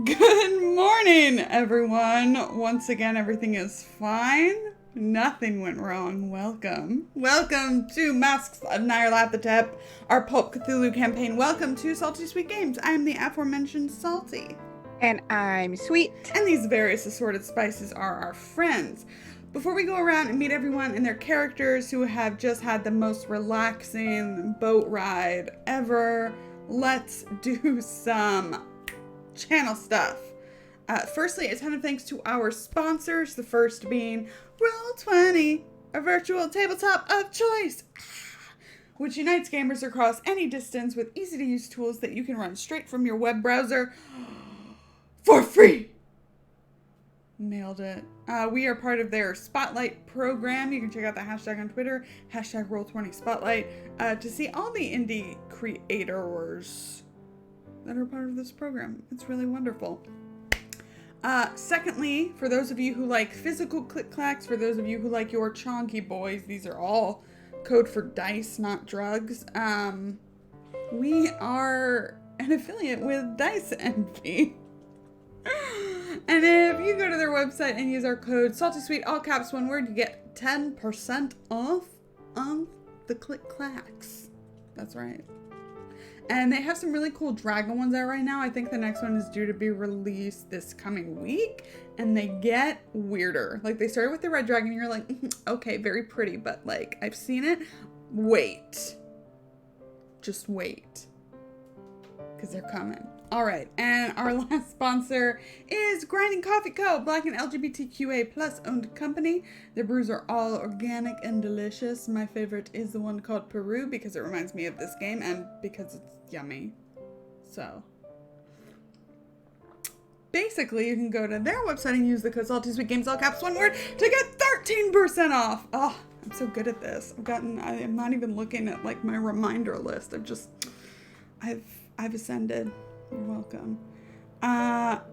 Good morning, everyone. Once again, everything is fine. Nothing went wrong. Welcome. Welcome to Masks of Nyarlathotep, our Pulp Cthulhu campaign. Welcome to Salty Sweet Games. I am the aforementioned Salty. And I'm Sweet. And these various assorted spices are our friends. Before we go around and meet everyone and their characters who have just had the most relaxing boat ride ever, let's do some channel stuff. Firstly, a ton of thanks to our sponsors, the first being Roll20, a virtual tabletop of choice, which unites gamers across any distance with easy-to-use tools that you can run straight from your web browser for free. Nailed it. We are part of their Spotlight program. You can check out the hashtag on Twitter, hashtag Roll20Spotlight, to see all the indie creators that are part of this program. It's really wonderful. Secondly, for those of you who like physical click-clacks, for those of you who like your chonky boys, these are all code for dice, not drugs. We are an affiliate with Dice Envy. And if you go to their website and use our code SaltySweet, all caps, one word, you get 10% off the click-clacks. That's right. And they have some really cool dragon ones out right now. I think the next one is due to be released this coming week. And they get weirder. Like, they started with the red dragon, and you're like, okay, very pretty, but like, I've seen it. Wait. Just wait. Because they're coming. All right, and our last sponsor is Grinding Coffee Co., Black and LGBTQA plus owned company. Their brews are all organic and delicious. My favorite is the one called Peru because it reminds me of this game and because it's yummy. So, basically, you can go to their website and use the code SaltySweetGames, all caps, one word, to get 13% off. Oh, I'm so good at this. I am not even looking at like my reminder list. I've ascended. You're welcome.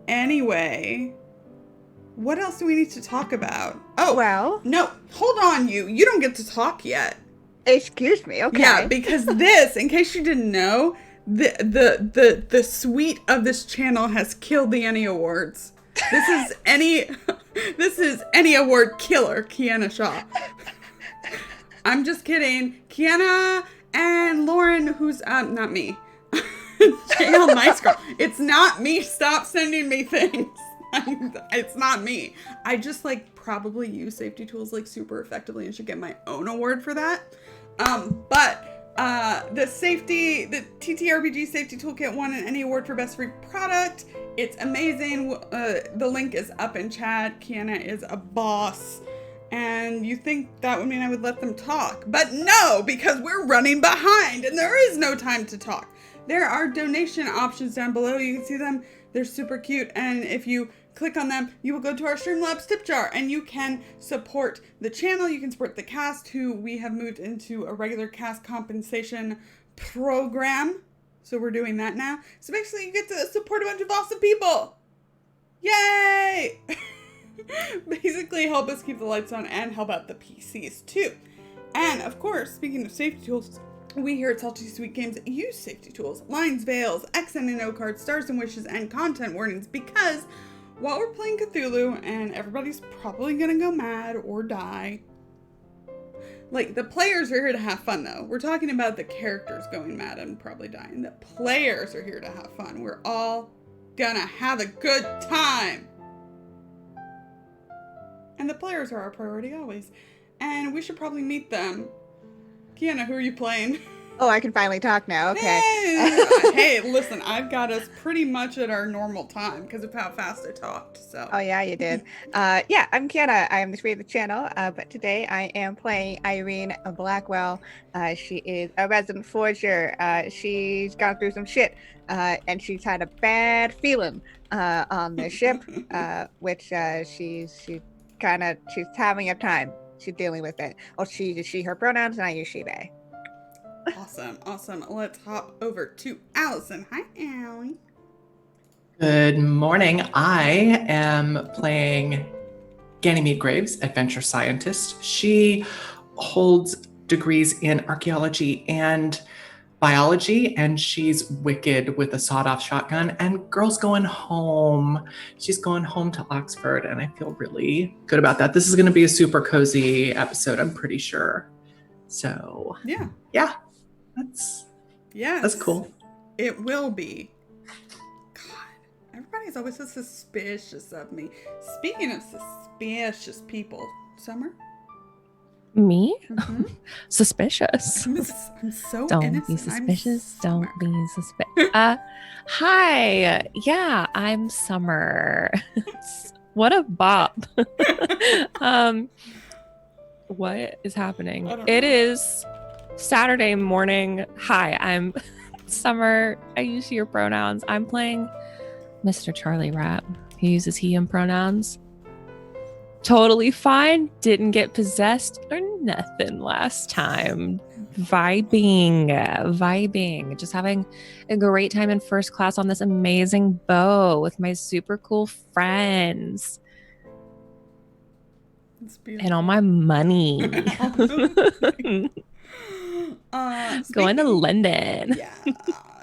Anyway, what else do we need to talk about? Oh, well, no, hold on, you don't get to talk yet. Excuse me, okay. Yeah, because this, in case you didn't know, the suite of this channel has killed the Any Awards. This is any award killer, Kienna Shaw. I'm just kidding. Kienna and Lauren, who's not me. Jail nice girl. It's not me. Stop sending me things. It's not me. I just probably use safety tools super effectively and should get my own award for that. But the TTRPG safety toolkit won an Any award for best free product. It's amazing. The link is up in chat. Kienna is a boss. And you think that would mean I would let them talk. But no, because we're running behind and there is no time to talk. There are donation options down below. You can see them. They're super cute. And if you click on them, you will go to our Streamlabs tip jar and you can support the channel. You can support the cast, who we have moved into a regular cast compensation program. So we're doing that now. So basically you get to support a bunch of awesome people. Yay! Basically help us keep the lights on and help out the PCs too. And of course, speaking of safety tools, we here at Salty Sweet Games use safety tools, lines, veils, X and O cards, stars and wishes, and content warnings because while we're playing Cthulhu and everybody's probably gonna go mad or die, the players are here to have fun though. We're talking about the characters going mad and probably dying. The players are here to have fun. We're all gonna have a good time. And the players are our priority always. And we should probably meet them. Kienna, who are you playing? Oh, I can finally talk now. Okay. Hey, listen, I've got us pretty much at our normal time because of how fast I talked. So. Oh yeah, you did. Yeah, I'm Kienna. I am the creator of the channel. But today I am playing Irene Blackwell. She is a resident forger. She's gone through some shit, and she's had a bad feeling on the ship, which she's having a time. She's dealing with it. Oh, she, her pronouns, and I use she, they. Awesome. Let's hop over to Allison. Hi, Allie. Good morning. I am playing Ganymede Graves, adventure scientist. She holds degrees in archaeology and biology, and she's wicked with a sawed-off shotgun. And girl's going home. She's going home to Oxford, and I feel really good about that. This is going to be a super cozy episode, I'm pretty sure. So yeah, that's cool. It will be. Everybody's always so suspicious of me. Speaking of suspicious people, Summer? Me? Mm-hmm. Suspicious. I'm so Don't innocent. be suspicious. Don't Summer. be suspicious. Hi. Yeah, I'm Summer. What a bop. What is happening? It is Saturday morning. Hi, I'm Summer. I use your pronouns. I'm playing Mr. Charlie Rat. He uses he him pronouns. Totally fine. Didn't get possessed or nothing last time. Vibing. Just having a great time in first class on this amazing boat with my super cool friends. And all my money. Going to London. Yeah.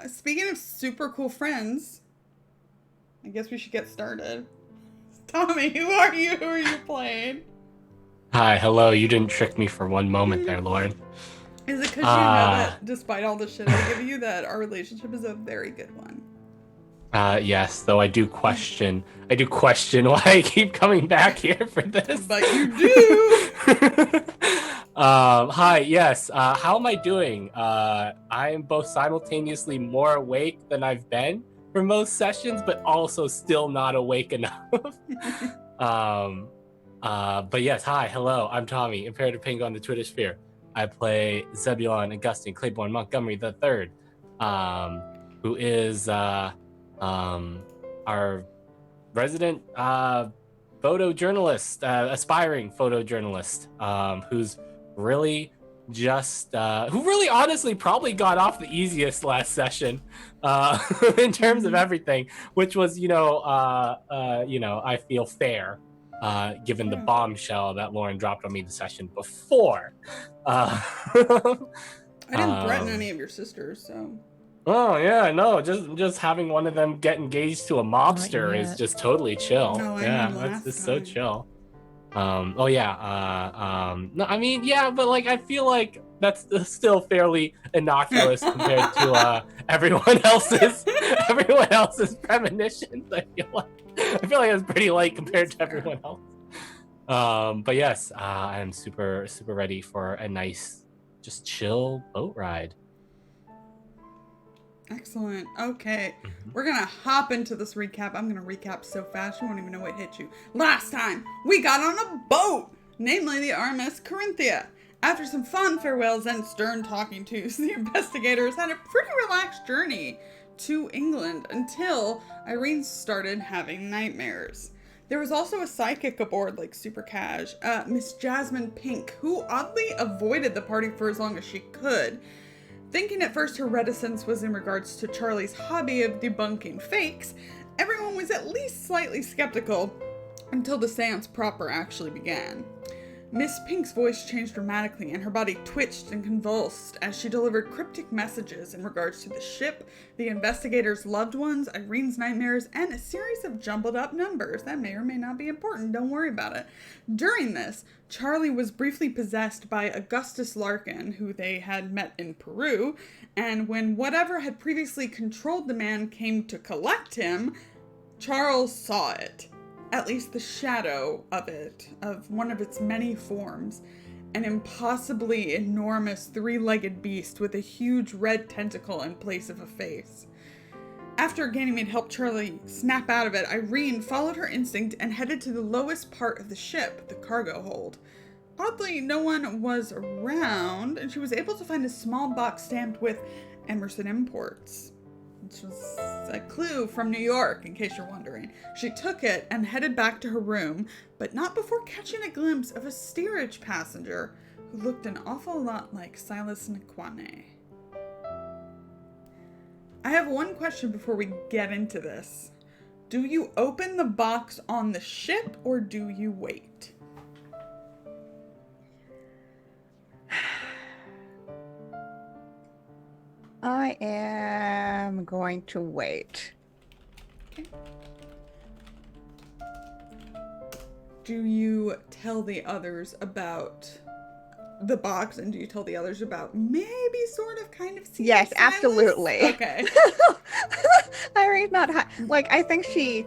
Speaking of super cool friends, I guess we should get started. Tommy, who are you? Who are you playing? Hi, hello. You didn't trick me for one moment there, Lord. Is it because you know that despite all the shit I give you, that our relationship is a very good one? Yes, though I do question why I keep coming back here for this. But you do. Hi, yes. How am I doing? I am both simultaneously more awake than I've been for most sessions, but also still not awake enough. But yes, hi, hello. I'm Tommy, Imperative Ping on the Twitter sphere. I play Zebulon Augustine Claiborne Montgomery III, who is our resident photojournalist, aspiring photojournalist, who's really who really honestly probably got off the easiest last session in terms of everything, which was, I feel fair, given the bombshell that Lauren dropped on me the session before. I didn't threaten any of your sisters, so. Oh yeah, no, just having one of them get engaged to a mobster is just totally chill. No, that's just so chill. No, I mean, yeah, but like I feel like that's still fairly innocuous compared to everyone else's premonitions. I feel like it's pretty light compared to everyone else. But yes, I'm super ready for a nice, just chill boat ride. Excellent. Okay. We're going to hop into this recap. I'm going to recap so fast you won't even know what hit you. Last time, we got on a boat, namely the RMS Corinthia. After some fond farewells and stern talking tos, the investigators had a pretty relaxed journey to England until Irene started having nightmares. There was also a sidekick aboard, like super cash, Miss Jasmine Pink, who oddly avoided the party for as long as she could. Thinking at first her reticence was in regards to Charlie's hobby of debunking fakes, everyone was at least slightly skeptical until the seance proper actually began. Miss Pink's voice changed dramatically and her body twitched and convulsed as she delivered cryptic messages in regards to the ship, the investigators' loved ones, Irene's nightmares, and a series of jumbled up numbers that may or may not be important. Don't worry about it. During this, Charlie was briefly possessed by Augustus Larkin, who they had met in Peru, and when whatever had previously controlled the man came to collect him, Charles saw it. At least the shadow of it, of one of its many forms, an impossibly enormous three-legged beast with a huge red tentacle in place of a face. After Ganymede helped Charlie snap out of it, Irene followed her instinct and headed to the lowest part of the ship, the cargo hold. Oddly, no one was around, and she was able to find a small box stamped with Emerson Imports, which was a clue from New York, in case you're wondering. She took it and headed back to her room, but not before catching a glimpse of a steerage passenger who looked an awful lot like Silas Nkwane. I have one question before we get into this. Do you open the box on the ship, or do you wait? I am going to wait. Do you tell the others about the box, and do you tell the others about maybe sort of kind of seeing Yes, Silas? absolutely. Okay. Irene's not like, I think she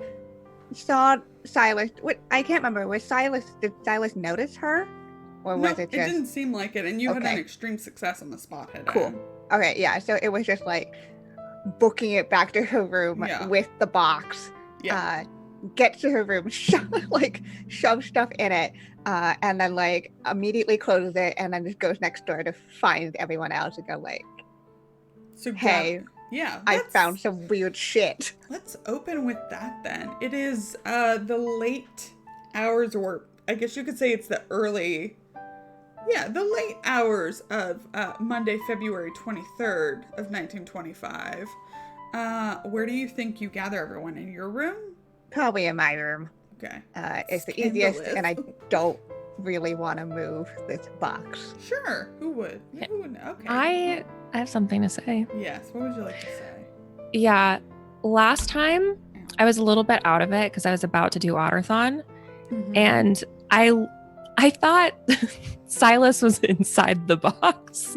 saw Silas. What, I can't remember. Did Silas notice her? Or was No, it just it didn't seem like it, and you had an Okay. extreme success on the spot hidden. Cool. Okay, yeah. So it was just like booking it back to her room Yeah. with the box. Yeah. Get to her room, shove stuff in it, and then like immediately closes it, and then just goes next door to find everyone else and go like, So "Hey, yeah, I found some weird shit." Let's open with that then. It is the late hours, or I guess you could say it's the late hours of Monday, February 23rd of 1925. Where do you think you gather everyone? In your room? Probably in my room. Okay. It's the easiest, Scandalous. and I don't really want to move this box. Sure. Who would? Who would? Okay. I have something to say. Yes. What would you like to say? Yeah, last time I was a little bit out of it because I was about to do Otterthon, Mhm. and I thought Silas was inside the box,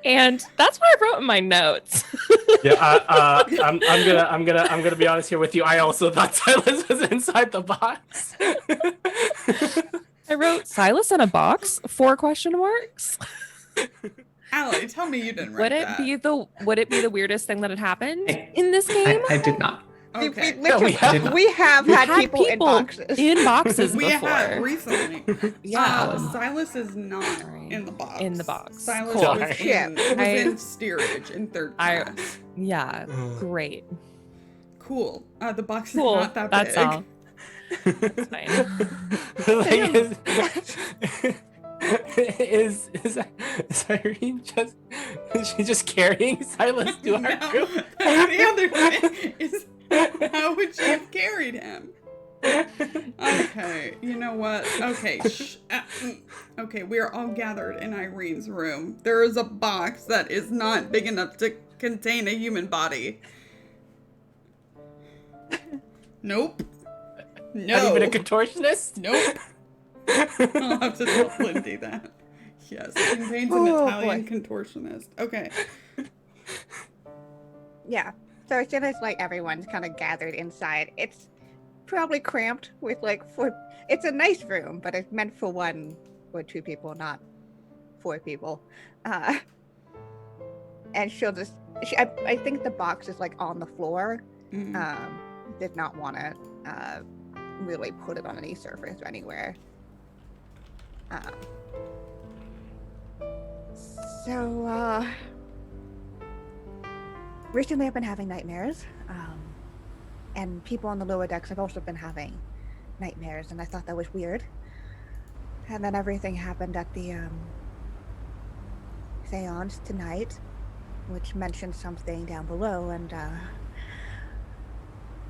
and that's what I wrote in my notes. Yeah, I'm gonna be honest here with you. I also thought Silas was inside the box. I wrote Silas in a box? 4 question marks. Allie, tell me you didn't write that. Would it be the weirdest thing that had happened in this game? I did not. Okay. We have had people in boxes. in boxes We before. have recently. Yeah. Silas is not Sorry. in the box. In the box. Silas Cool. was Sorry. in steerage in third class. Yeah, great. Cool. The box is Cool. not that That's big. all. That's fine. Is Irene just carrying Silas to our No. room? The other thing is, how would she have carried him? Okay, you know what? Okay, okay, we are all gathered in Irene's room. There is a box that is not big enough to contain a human body. Nope. No. Not even a contortionist? Nope. I'll have to tell Lindy that. Yes, it contains an Oh, Italian boy. contortionist. Okay. Yeah. So as soon as like everyone's kind of gathered inside, it's probably cramped with like 4. It's a nice room, but it's meant for 1 or 2 people, not 4 people. And she'll just. I think the box is like on the floor. Mm. Did not want to really put it on any surface or anywhere. Recently I've been having nightmares, and people on the lower decks have also been having nightmares, and I thought that was weird. And then everything happened at the seance tonight, which mentioned something down below, and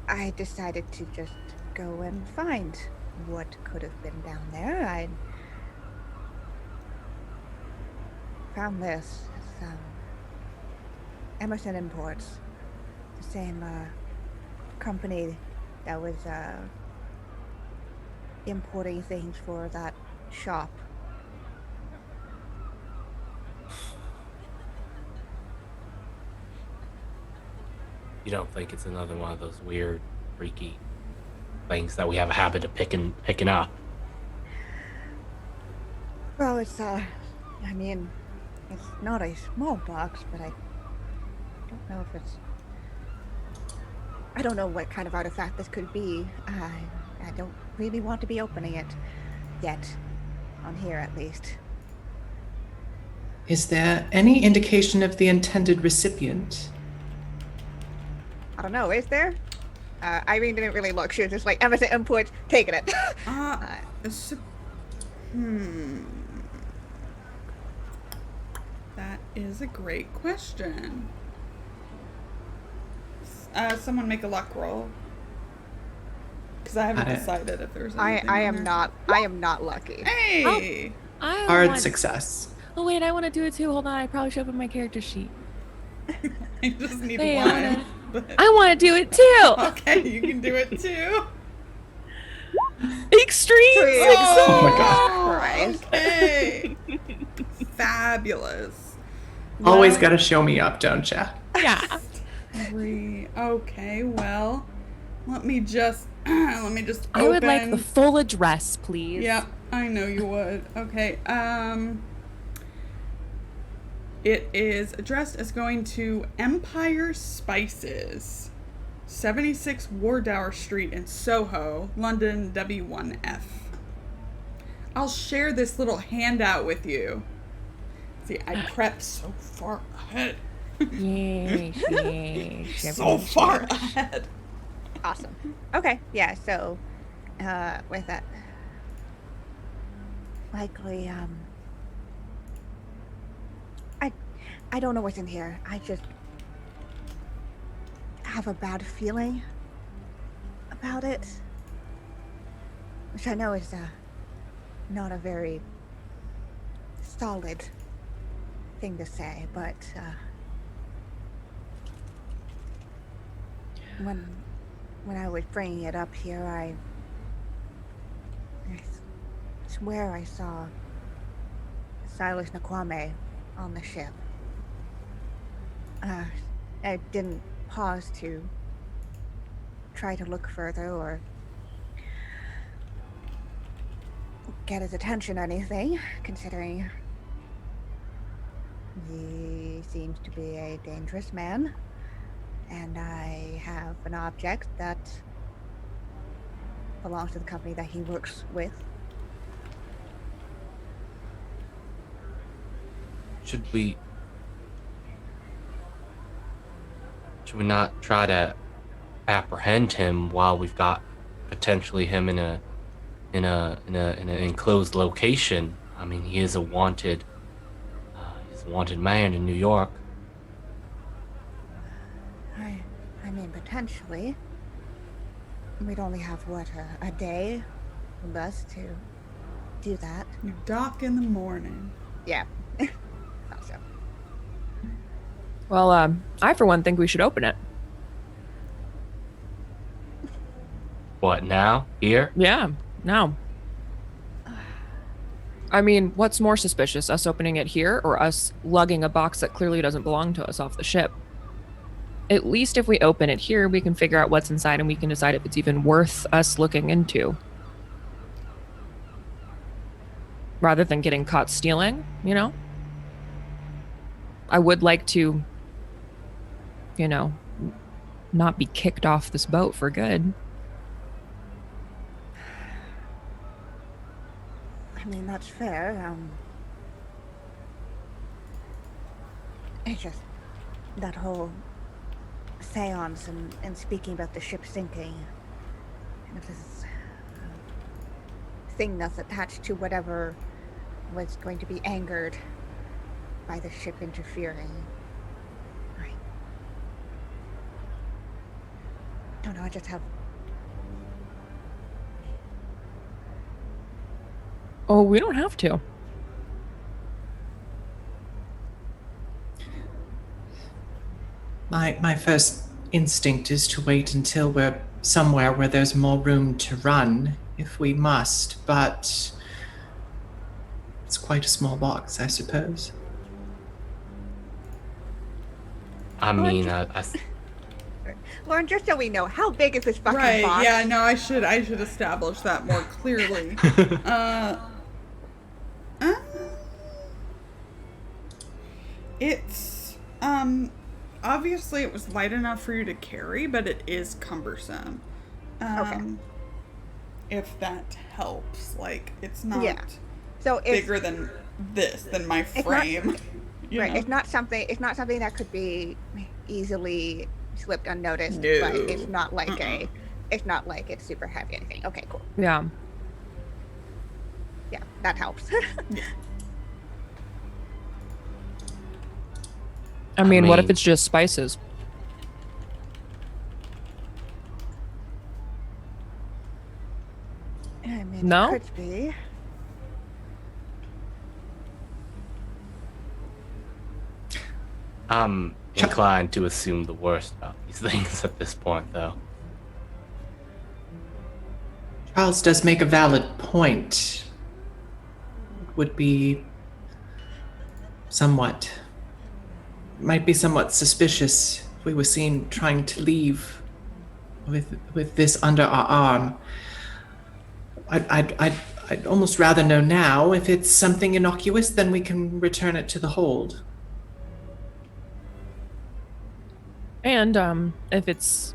I decided to just go and find what could have been down there. I found this. It's, Emerson Imports, the same company that was importing things for that shop. You don't think it's another one of those weird, freaky things that we have a habit of picking up? Well, it's I mean, it's not a small box, but I don't know if it's. I don't know what kind of artifact this could be. I don't really want to be opening it yet, on here at least. Is there any indication of the intended recipient? I don't know, is there? Irene didn't really look. She was just like, Emerson Imports, taking it. That is a great question. Someone make a luck roll. Because I haven't decided if there's anything I in am there. not lucky. Hey! Hard success. Oh wait, I want to do it too. Hold on, I probably should open my character sheet. I just need Wait, one. But... I want to do it too. Okay, you can do it too. Extreme Oh, Oh my God. Christ. Okay. Fabulous. Always Well, got to show me up, don't ya? Yeah. Okay, well, let me just open. I would like the full address, please. Yep, I know you would. Okay, it is addressed as going to Empire Spices, 76 Wardour Street in Soho, London W1F. I'll share this little handout with you. See, I prepped so far ahead. So far ahead. Awesome. Okay, yeah, so with that, likely, I don't know what's in here. I just have a bad feeling about it, which I know is not a very solid thing to say, but when I was bringing it up here, I swear I saw Silas Nakwame on the ship. I didn't pause to try to look further or get his attention or anything, considering he seems to be a dangerous man, and I have an object that belongs to the company that he works with. Should we not try to apprehend him while we've got potentially him in an enclosed location? I mean, he is a wanted man in New York. I mean, potentially. We'd only have, what, a day with us to do that. You dock in the morning. Yeah. Thought so. Well, I for one think we should open it. What, now? Here? Yeah, now. I mean, what's more suspicious, us opening it here or us lugging a box that clearly doesn't belong to us off the ship? At least if we open it here, we can figure out what's inside and we can decide if it's even worth us looking into. Rather than getting caught stealing, you know? I would like to, you know, not be kicked off this boat for good. I mean, that's fair. It's just that whole seance and speaking about the ship sinking. And this thing that's attached to whatever was going to be angered by the ship interfering. I don't know, I just have... Oh, we don't have to. My first instinct is to wait until we're somewhere where there's more room to run, if we must, but it's quite a small box, I suppose. I mean, Lauren, just so we know, how big is this fucking Right, box? yeah, no, I should establish that more clearly. It's, obviously it was light enough for you to carry, but it is cumbersome. Okay. If that helps. Like, it's not Yeah. So it's bigger than my frame. you right. know? It's not something that could be easily slipped unnoticed. No. But it's not like it's not like it's super heavy or anything. Okay, cool. Yeah. Yeah, that helps. I mean, what if mean- it's just spices? I mean, No? it could be. I'm inclined to assume the worst about these things at this point, though. Charles does make a valid point. Would be might be somewhat suspicious if we were seen trying to leave with this under our arm. I'd almost rather know now. If it's something innocuous, then we can return it to the hold. And if it's,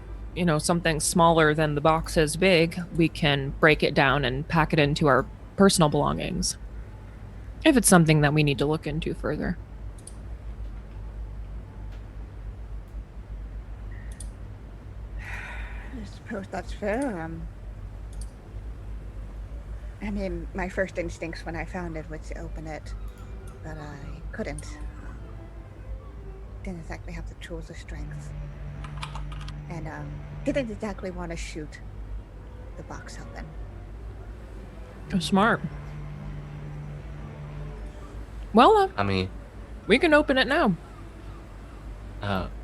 something smaller than the box is big, we can break it down and pack it into our personal belongings. If it's something that we need to look into further. I suppose that's fair. I mean, my first instincts when I found it was to open it, but I couldn't. Didn't exactly have the tools of strength. And didn't exactly want to shoot the box open. Oh, smart. Well, I mean, we can open it now.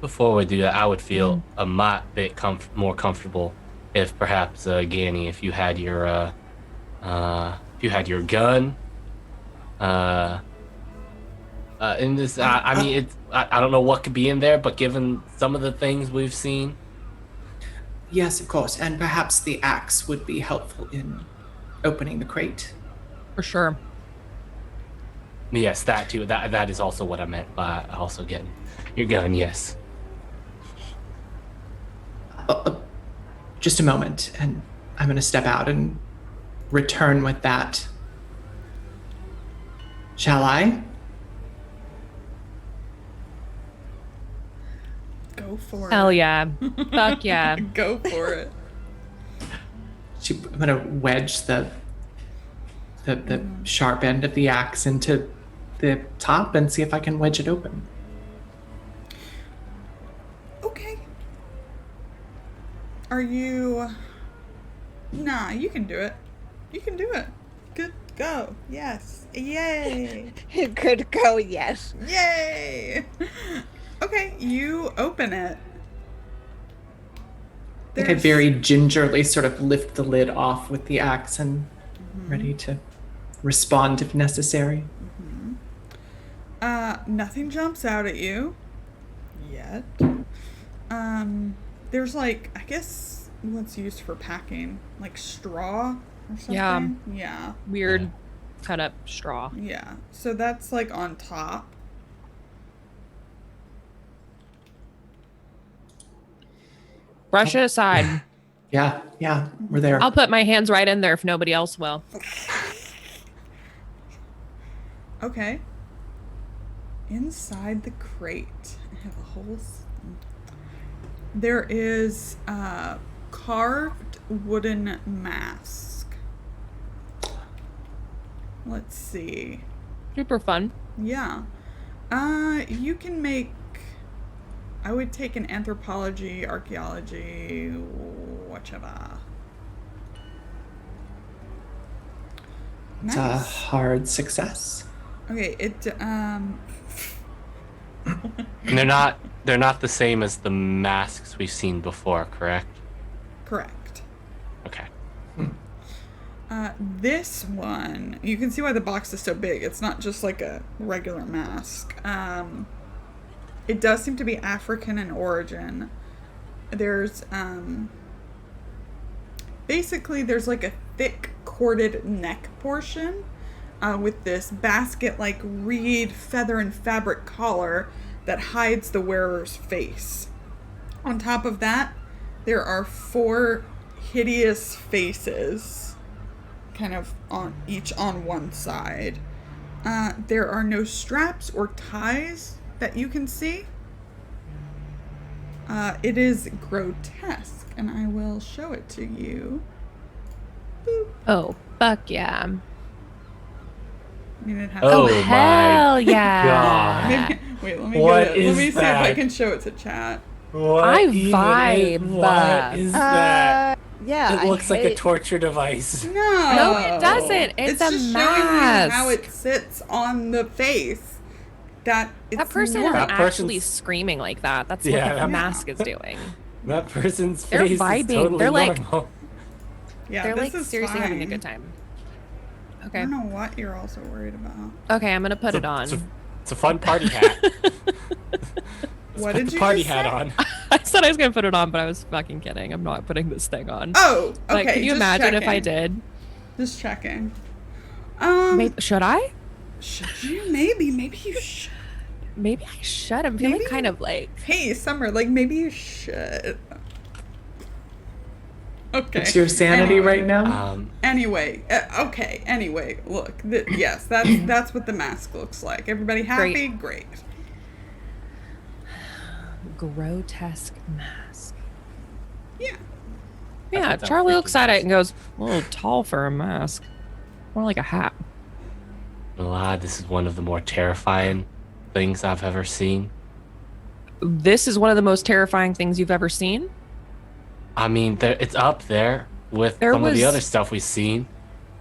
before we do that, I would feel a bit more comfortable if perhaps, Ganny, if you had your gun, in this, I mean, it's, I don't know what could be in there, but given some of the things we've seen. Yes, of course, and perhaps the axe would be helpful in opening the crate. For sure. Yes, that too. That is also what I meant by also getting your gun. Yes. Just a moment, and I'm going to step out and return with that. Shall I? Go for it. Hell yeah. Fuck yeah. Go for it. I'm going to wedge the sharp end of the axe into the top and see if I can wedge it open. Okay. Are you... Nah, you can do it. You can do it. Good go. Yes. Yay. Good go, yes. Yay. Okay, you open it. I think I very gingerly sort of lift the lid off with the axe and ready to respond if necessary. Nothing jumps out at you yet. There's like, I guess what's used for packing, like straw or something. Yeah. Weird cut up straw. Yeah. So that's like on top. Brush it aside. Yeah, we're there. I'll put my hands right in there if nobody else will. Okay. Inside the crate, I have a whole... There is a carved wooden mask. Let's see. Super fun. Yeah. You can make... I would take an anthropology, archaeology, whatever. It's a hard success. Okay, And they're not the same as the masks we've seen before, correct? Correct. Okay. This one, you can see why the box is so big. It's not just like a regular mask. It does seem to be African in origin. There's, basically there's like a thick corded neck portion with this basket-like reed, feather, and fabric collar that hides the wearer's face. On top of that, there are 4 hideous faces, kind of each on one side. There are no straps or ties that you can see. It is grotesque, and I will show it to you. Boop. Oh, fuck yeah. I mean, it has Oh, hell my yeah. God. Maybe, wait, let me What get it. Let is me see if that? I can show it to chat. I vibe. What is that? Yeah. It looks like a torture device. No, No, it doesn't. It's a just mask. showing you how it sits on the face. that person normal. isn't That actually person's- screaming like that. That's Yeah, what the that- mask is doing. That person's They're face vibing. is totally They're like- normal. Yeah, They're this like is seriously having a fine. good time. I Okay. don't know what you're also worried about. Okay, I'm gonna put it on. It's a fun party hat. What Put did the you party just hat say? on. I said I was gonna put it on, but I was fucking kidding. I'm not putting this thing on. Oh, okay. Like, can you just imagine if I checking. did? Just checking. Maybe, should I? Should you? Maybe you should. Maybe I should. I'm feeling Maybe- kind of like. Hey, Summer, like maybe you should. Okay. It's your sanity Anyway. right now. Anyway, okay. Anyway, look. Yes, that's what the mask looks like. Everybody happy? Great. Grotesque mask. Yeah. Yeah, thought that Charlie was looks at it and goes, a little tall for a mask. More like a hat. This is one of the more terrifying things I've ever seen. This is one of the most terrifying things you've ever seen? I mean, it's up there with There some of the was- other stuff we've seen.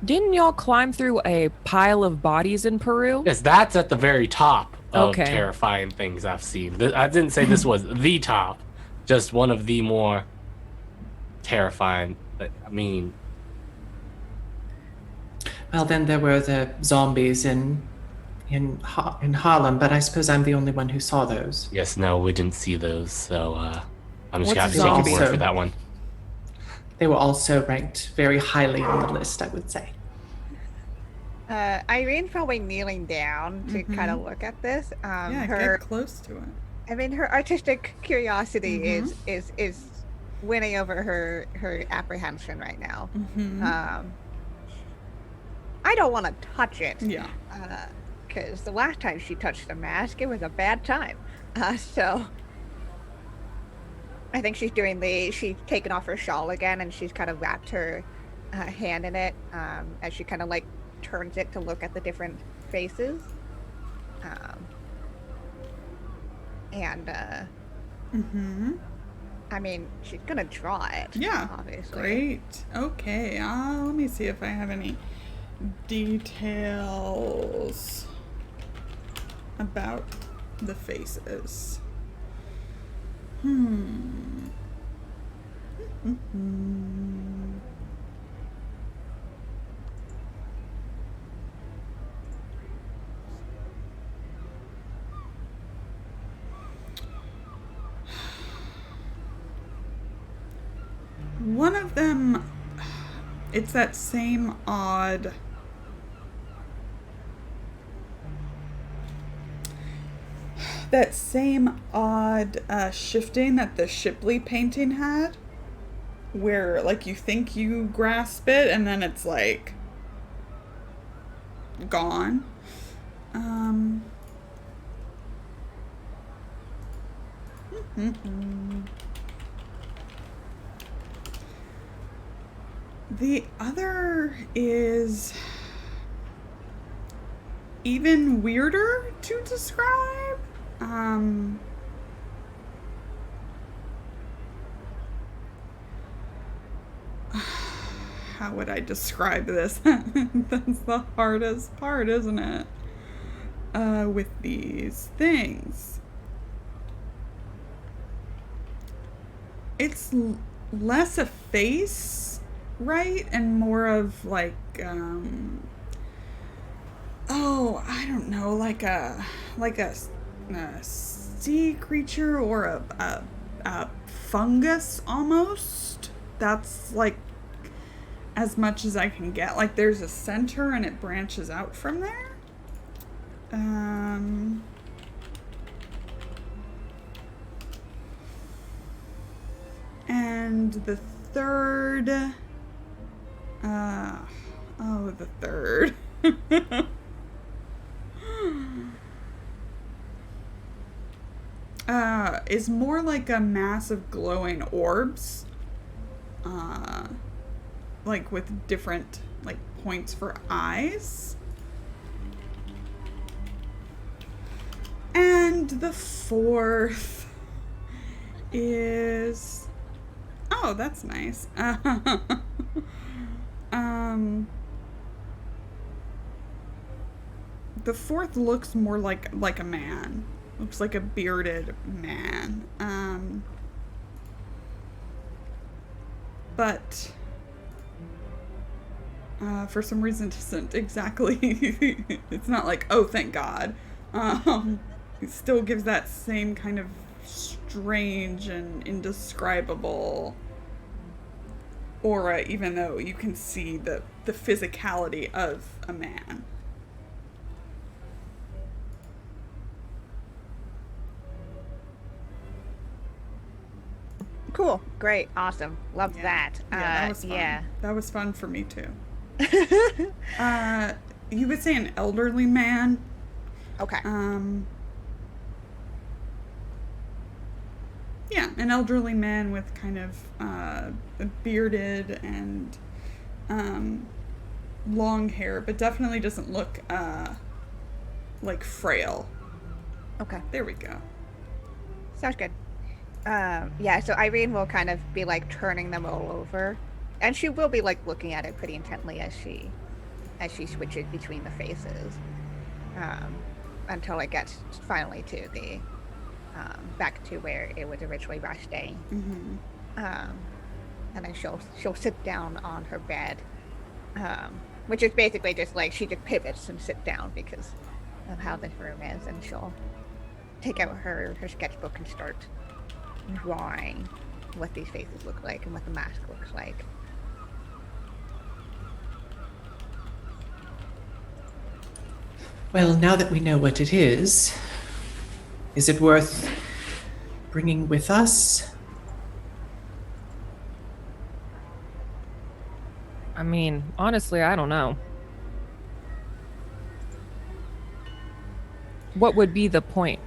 Didn't y'all climb through a pile of bodies in Peru? Yes, that's at the very top of Okay. terrifying things I've seen. I didn't say this was the top, just one of the more terrifying. I mean, Well, then there were the zombies in Harlem, but I suppose I'm the only one who saw those. yes, no, we didn't see those, so I'm just What's gonna have to a take zombie? your word for that one. They were also ranked very highly on the list, I would say. Irene's probably kneeling down to kind of look at this. Yeah, Her, get close to it. I mean, her artistic curiosity is winning over her apprehension right now. I don't want to touch it. Yeah. Because the last time she touched the mask, it was a bad time. So I think she's taken off her shawl again, and she's kind of wrapped her hand in it as she kind of like turns it to look at the different faces. I mean, she's gonna draw it. Yeah. Obviously. Great. Okay. Let me see if I have any details about the faces. One of them, it's that same odd shifting that the Shipley painting had, where like you think you grasp it and then it's like gone. The other is even weirder to describe. How would I describe this? That's the hardest part, isn't it? With these things. It's less a face, right? And more of like, oh, I don't know, like a sea creature or a fungus almost. That's like as much as I can get. Like there's a center and it branches out from there. And the third, the third. Is more like a mass of glowing orbs. Like with different like points for eyes. And the fourth is, oh, that's nice. The fourth looks more like a man. Looks like a bearded man. But for some reason isn't exactly. It's not like, oh, thank God. It still gives that same kind of strange and indescribable aura, even though you can see the physicality of a man. Cool. Great. Awesome. Love that. Yeah, that was fun. Yeah. That was fun for me too. You would say an elderly man. Okay. Yeah, an elderly man with kind of bearded and long hair, but definitely doesn't look like frail. Okay. There we go. Sounds good. Yeah, so Irene will kind of be like turning them all over, and she will be like looking at it pretty intently as she switches between the faces, until it gets finally to the back to where it was originally resting. And then she'll sit down on her bed, which is basically just like she just pivots and sit down because of how this room is, and she'll take out her sketchbook and start drawing what these faces look like and what the mask looks like. Well, now that we know what it is it worth bringing with us? I mean, honestly, I don't know. What would be the point?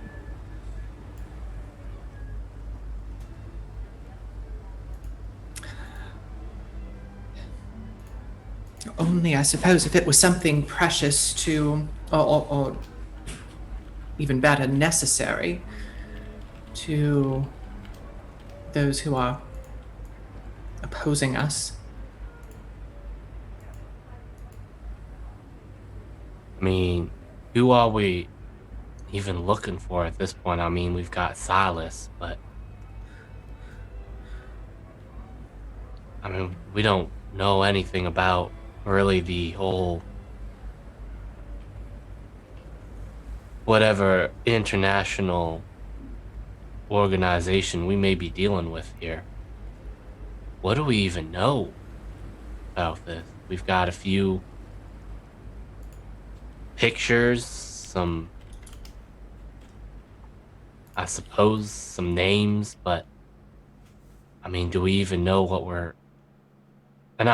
Only, I suppose, if it was something precious to, or even better, necessary to those who are opposing us. I mean, who are we even looking for at this point? I mean, we've got Silas, but I mean, we don't know anything about really the whole whatever international organization we may be dealing with here. What do we even know about this? We've got a few pictures, some, I suppose, some names, but I mean, do we even know what we're... And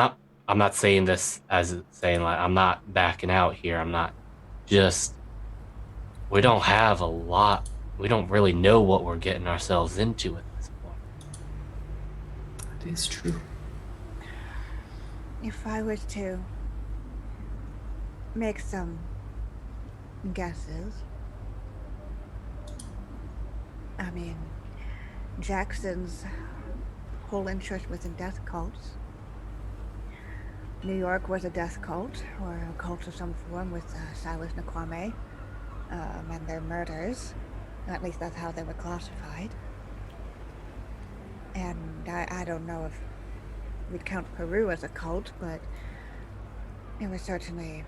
I'm not saying this as saying like I'm not backing out here. I'm not just... We don't have a lot. We don't really know what we're getting ourselves into at this point. That is true. If I was to make some guesses, I mean, Jackson's whole interest was in death cults. New York was a death cult, or a cult of some form with Silas and Kwame, and their murders. At least that's how they were classified. And I don't know if we'd count Peru as a cult, but it was certainly...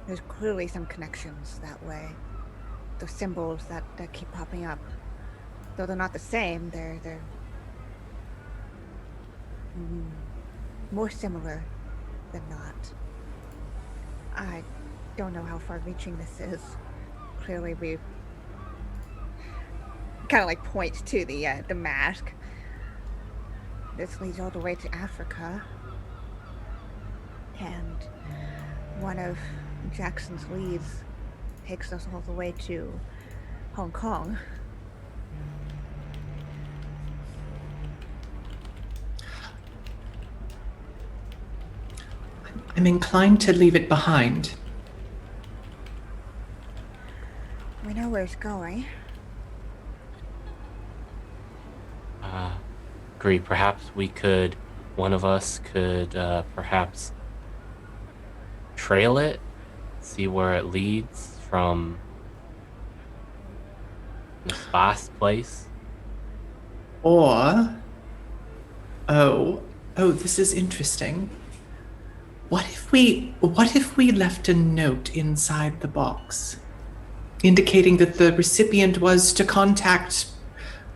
There's clearly some connections that way. The symbols that keep popping up. Though they're not the same, they're more similar than not. I don't know how far-reaching this is. Clearly we kind of like point to the mask. This leads all the way to Africa. And one of Jackson's leads takes us all the way to Hong Kong. I'm inclined to leave it behind. We know where it's going. Agree. Perhaps one of us could perhaps trail it, see where it leads from this last place? Or, this is interesting. What if we left a note inside the box, indicating that the recipient was to contact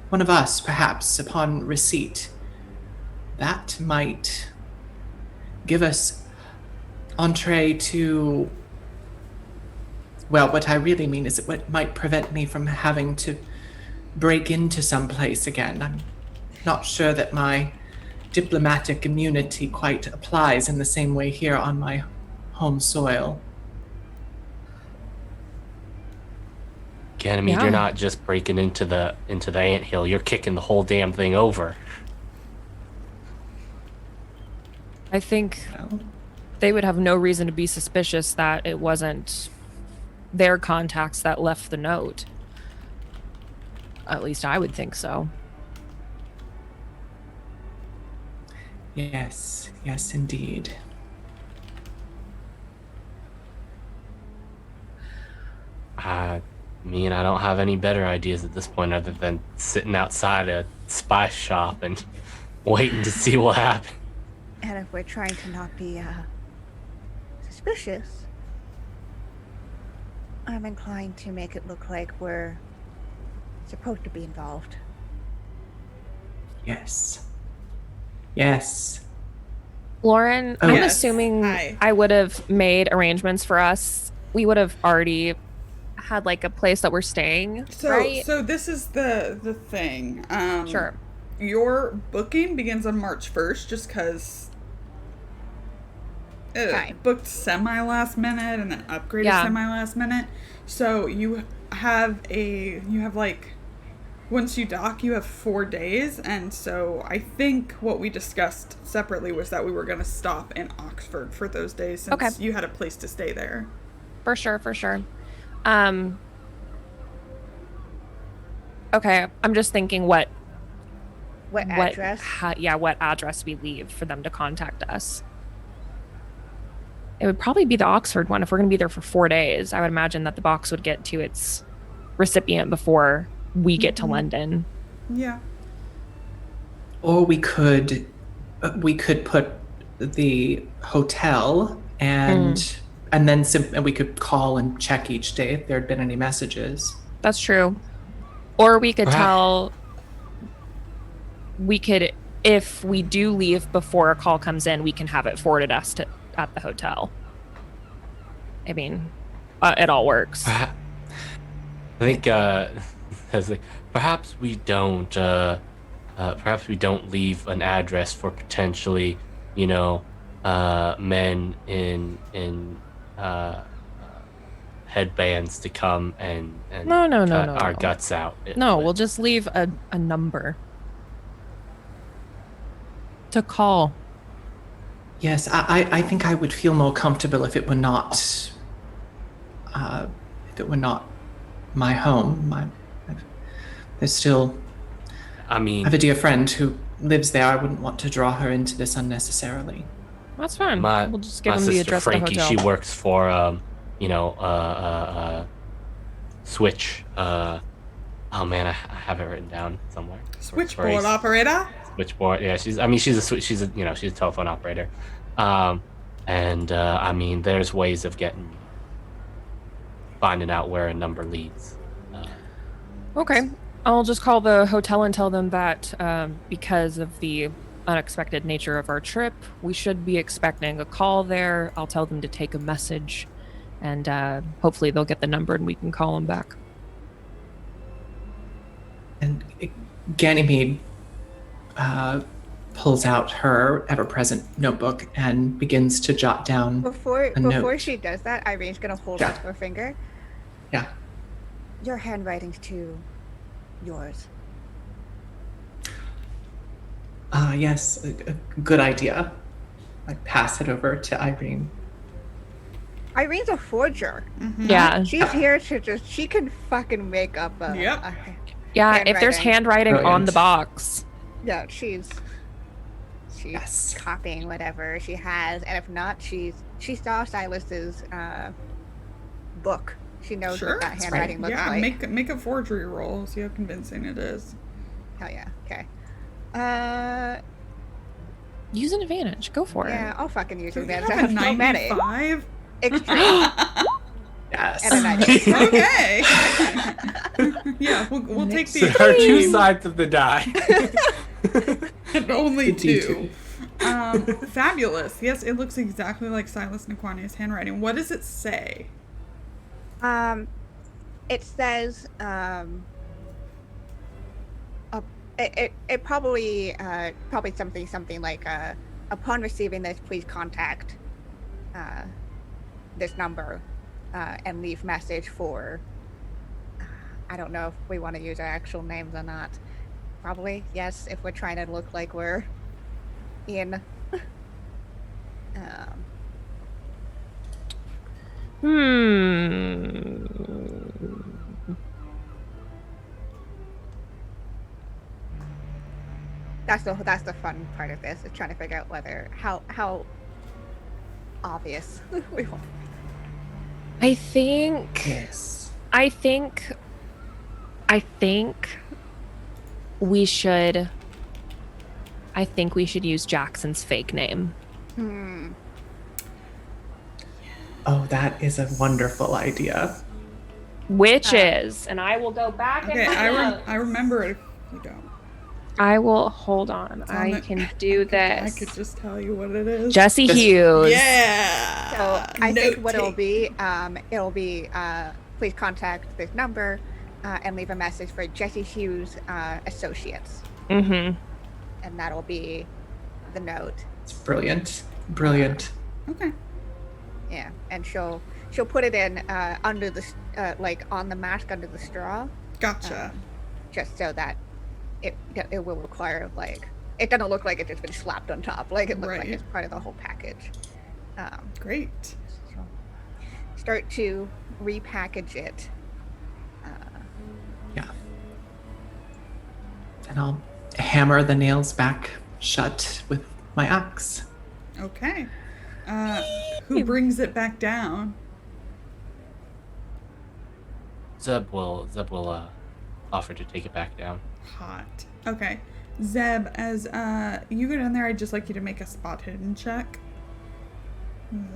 one of us, perhaps, upon receipt? That might give us entree to... Well, what I really mean is it might prevent me from having to break into some place again. I'm not sure that my diplomatic immunity quite applies in the same way here on my home soil. Ganymede, you're not just breaking into the anthill, you're kicking the whole damn thing over. I think they would have no reason to be suspicious that it wasn't their contacts that left the note. At least I would think so. Yes, indeed. I don't have any better ideas at this point other than sitting outside a spice shop and waiting to see what happens. And if we're trying to not be suspicious, I'm inclined to make it look like we're supposed to be involved. Yes. Lauren, Oh, I'm yes. assuming Hi. I would have made arrangements for us. We would have already had like a place that we're staying, right? So this is the thing. Sure. Your booking begins on March 1st, just because Fine. booked semi last minute and then upgraded Yeah. semi last minute. So you have like, once you dock, you have 4 days, and so I think what we discussed separately was that we were going to stop in Oxford for those days, since Okay. you had a place to stay there. For sure. Okay, I'm just thinking what Address? what address we leave for them to contact us. It would probably be the Oxford one if we're going to be there for 4 days. I would imagine that the box would get to its recipient before we get to London. Yeah. Or we could put the hotel and then we could call and check each day if there had been any messages. That's true. Or we could Perhaps- if we do leave before a call comes in, we can have it forwarded us at the hotel. I mean, it all works. I think perhaps we don't leave an address for potentially, men in headbands to come and No, cut our guts out. No, we'll just leave a number to call. Yes, I think I would feel more comfortable if it were not my home. There's still... I have a dear friend who lives there. I wouldn't want to draw her into this unnecessarily. That's fine. We'll just give my them the sister address Frankie, of the hotel. she works for Switch. Oh man, I have it written down somewhere. Switchboard operator. Switchboard. Yeah, she's a telephone operator. There's ways of finding out where a number leads. Okay. I'll just call the hotel and tell them that because of the unexpected nature of our trip, we should be expecting a call there. I'll tell them to take a message, and hopefully they'll get the number and we can call them back. And Ganymede pulls out her ever-present notebook and begins to jot down Before note. she does that, Irene's gonna hold up her finger. Yeah. Your handwriting's too yours. Yes, a good idea. I pass it over to Irene. Irene's a forger. Yeah. She's here to she can fucking make up a... Yep. Yeah, if there's handwriting on the Brilliant. box. Yeah, she's Yes. copying whatever she has, and if not, she saw Silas's book. She knows Sure. what that handwriting looks like. Make a forgery roll. See how convincing it is. Hell yeah. Okay. Use an advantage. Go for Yeah, it. I'll fucking use Do it. we Man. have I a have so many. 95? Extreme. Yes. And a 90. Okay. Yeah, we'll take the So there are two extreme. sides of the die. And only The two. Fabulous. Yes, it looks exactly like Silas Nkwane's handwriting. What does it say? It says, it probably something like, upon receiving this, please contact, this number, and leave message for, I don't know if we want to use our actual names or not. Probably, yes, if we're trying to look like we're in, that's the fun part of this, is trying to figure out how obvious we want. I think Yes. we should use Jackson's fake name. Oh, that is a wonderful idea. Which is, and I will go back Okay, I remember it if you don't. I will hold on. It's on I the- can do this. I could just tell you what it is. Jesse Just- Hughes. Yeah. So I think what it'll Note be, please contact this number, and leave a message for Jesse Hughes Associates, Mm-hmm. and that'll be the note. It's brilliant. Brilliant. Okay. Yeah, and she'll put it in under the like on the mask under the straw, Gotcha. just so that it will require, like, it doesn't look like it's just been slapped on top. Like, it looks like Right. it's part of the whole package. Great. So start to repackage it. Yeah. And I'll hammer the nails back shut with my axe. Okay. Who brings it back down? Zeb will offer to take it back down. Hot. Okay. Zeb, as you go down there, I'd just like you to make a spot hidden check.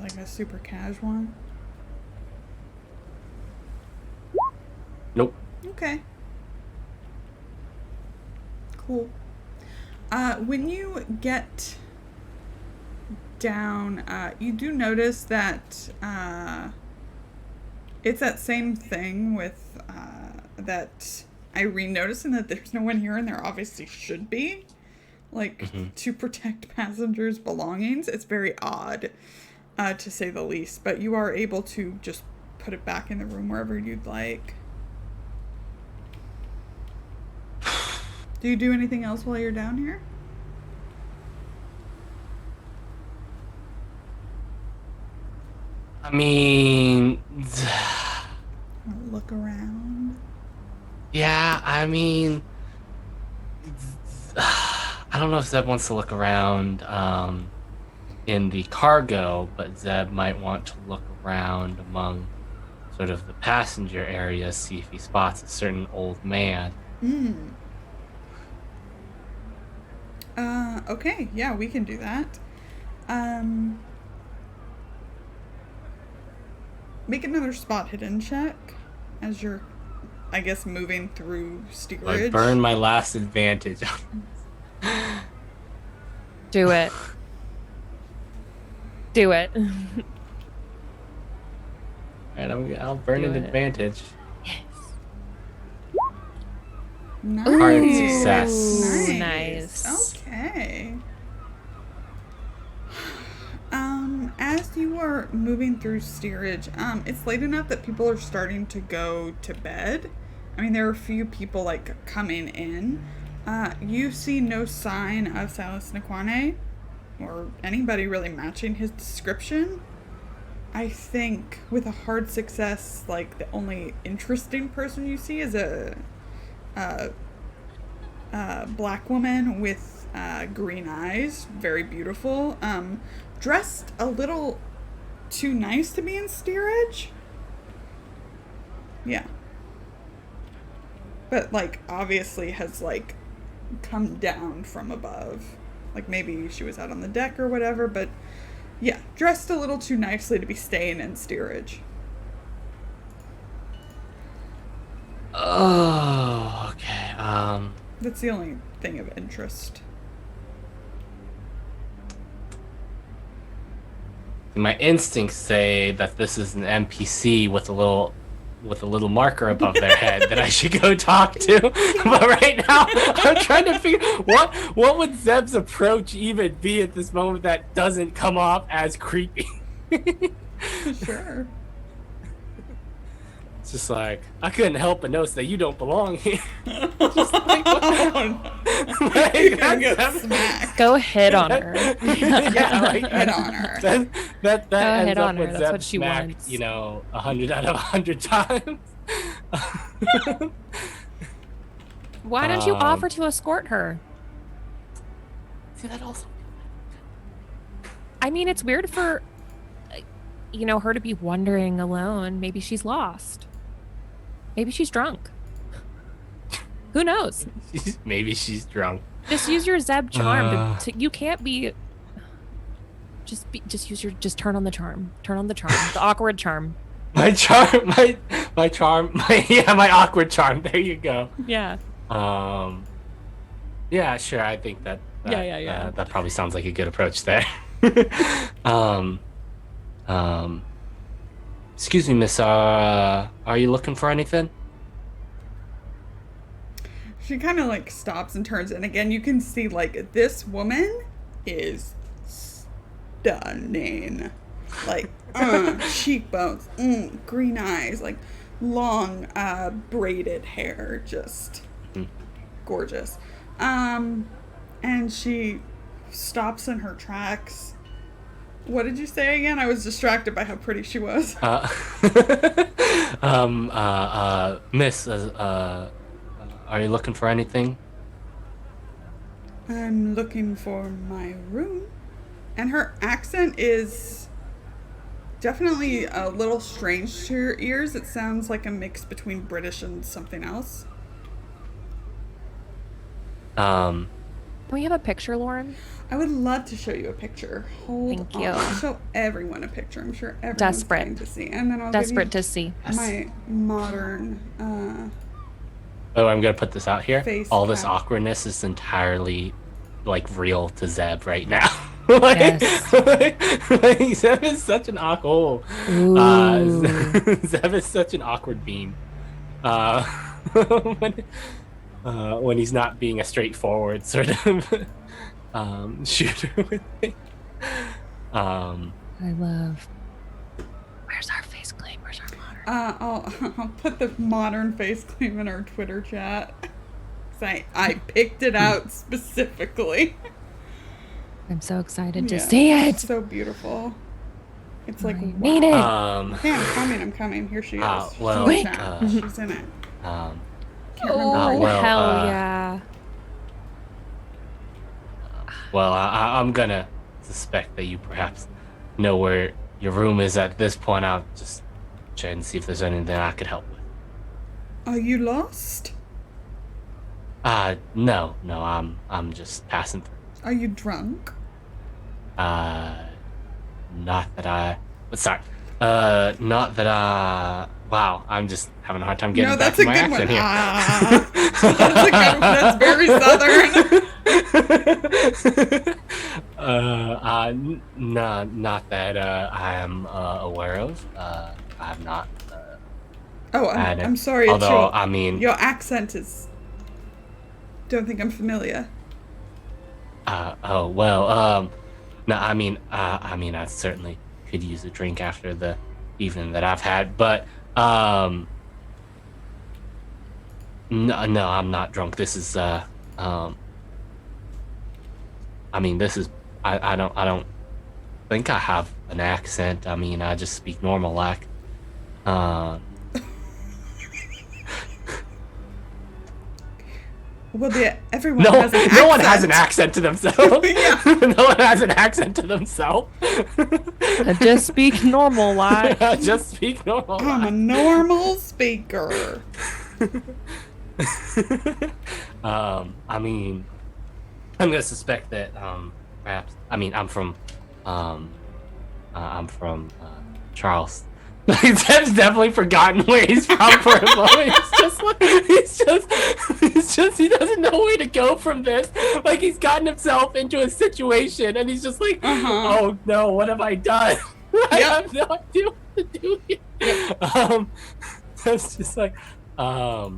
Like a super casual one. Nope. Okay. Cool. When you get down, you do notice that it's that same thing with that Irene noticing that there's no one here and there obviously should be. Like, to protect passengers' belongings. It's very odd, to say the least. But you are able to just put it back in the room wherever you'd like. Do you do anything else while you're down here? I mean, Look around. yeah, I mean, I don't know if Zeb wants to look around in the cargo, but Zeb might want to look around among sort of the passenger area, see if he spots a certain old man. Okay, yeah, we can do that. Make another spot hidden check as you're, I guess, moving through I steerage. burn my last advantage. Do it. Do it. Alright, I'll burn Do an it. advantage. Nice. Hard success. Nice. Okay. As you are moving through steerage, it's late enough that people are starting to go to bed. I mean, there are a few people, like, coming in. You see no sign of Silas Nkwane or anybody really matching his description. I think with a hard success, like, the only interesting person you see is a black woman with green eyes, very beautiful, dressed a little too nice to be in steerage. Yeah. But, like, obviously has, like, come down from above. Like, maybe she was out on the deck or whatever, but, yeah, dressed a little too nicely to be staying in steerage. Oh, okay. That's the only thing of interest. My instincts say that this is an NPC with a little marker above their head that I should go talk to. But right now, I'm trying to figure what would Zeb's approach even be at this moment that doesn't come off as creepy. Sure. It's just like, I couldn't help but notice that you don't belong here. Just like, Like, you're gonna get that's- smacked. Go hit on her. Yeah, like, Hit on her. That Go ends hit up on her, with that's Zeb what she smacked, wants. 100 out of 100 times. Why don't you offer to escort her? See, that also. I mean, it's weird for, her to be wandering alone. Maybe she's lost. Maybe she's drunk. Who knows? Maybe she's drunk. Just use your Zeb charm. You can't be. Just turn on the charm. Turn on the charm. The awkward charm. My charm, my awkward charm. There you go. Yeah. Yeah, sure. I think that. Yeah. That probably sounds like a good approach there. Excuse me, miss. Are you looking for anything? She kind of like stops and turns, and again, you can see like this woman is stunning. Like, cheekbones, green eyes, like long braided hair, just gorgeous. And she stops in her tracks. What did you say again? I was distracted by how pretty she was. Miss, are you looking for anything? I'm looking for my room. And her accent is definitely a little strange to your ears. It sounds like a mix between British and something else. Can we have a picture, Lauren? I would love to show you a picture. Hold Thank on. you. I'll show everyone a picture. I'm sure everyone's Desperate. dying to see. And then I'll Desperate give to see. you my modern Oh, I'm gonna put this out here. Face All this cap. awkwardness is entirely like real to Zeb right now. like, Yes. like, Zeb is such an awkward. Zeb is such an awkward bean. When he's not being a straightforward sort of shooter with me. I love. Where's our face claim? Where's our modern? I'll put the modern face claim in our Twitter chat. 'Cause I picked it out specifically. I'm so excited to Yeah, see It's it. so beautiful. It's like, I wow. need it. Okay, I'm coming. Here she is. well, She's in the chat. She's in it. Can't remember her Oh, name. well, hell yeah. Well, I'm gonna suspect that you perhaps know where your room is at this point. I'll just check and see if there's anything I could help with. Are you lost? No, I'm just passing through. Are you drunk? Not that I. Not that I. Wow, I'm just having a hard time getting No, back that's a to my good one. accent here. That's a good one. That's very southern. No, not that I am aware of. I have not. Oh, had it. I'm sorry. Although, it's I mean, your accent is. Don't think I'm familiar. oh well. No, I mean, I certainly could use a drink after the evening that I've had, but no, I'm not drunk. This is I mean, this is I don't think I have an accent. I mean, I just speak normal like. Well, everyone No, has an accent. no one has an accent to themselves. Yeah. No one has an accent to themselves. Just speak normal, like. Just speak normal. I'm a normal speaker. I mean, I'm gonna suspect that perhaps. I mean, I'm from Charleston. He's definitely forgotten where he's from for a moment. He doesn't know where to go from this. Like, he's gotten himself into a situation, and he's just like, oh no, what have I done? I have no idea what to do here. That's just like, I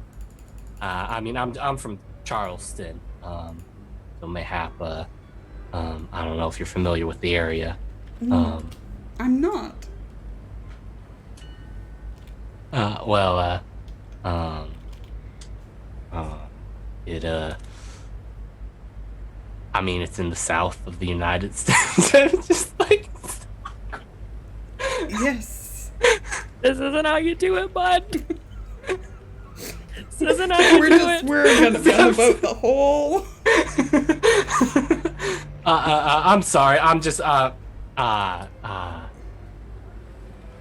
mean, I'm from Charleston, so mayhap, I don't know if you're familiar with the area. I'm not. I mean, it's in the south of the United States. It's just like, Yes. This isn't how you do it, bud. This isn't how you do it. We're gonna be on the boat the whole. I'm sorry. I'm just, now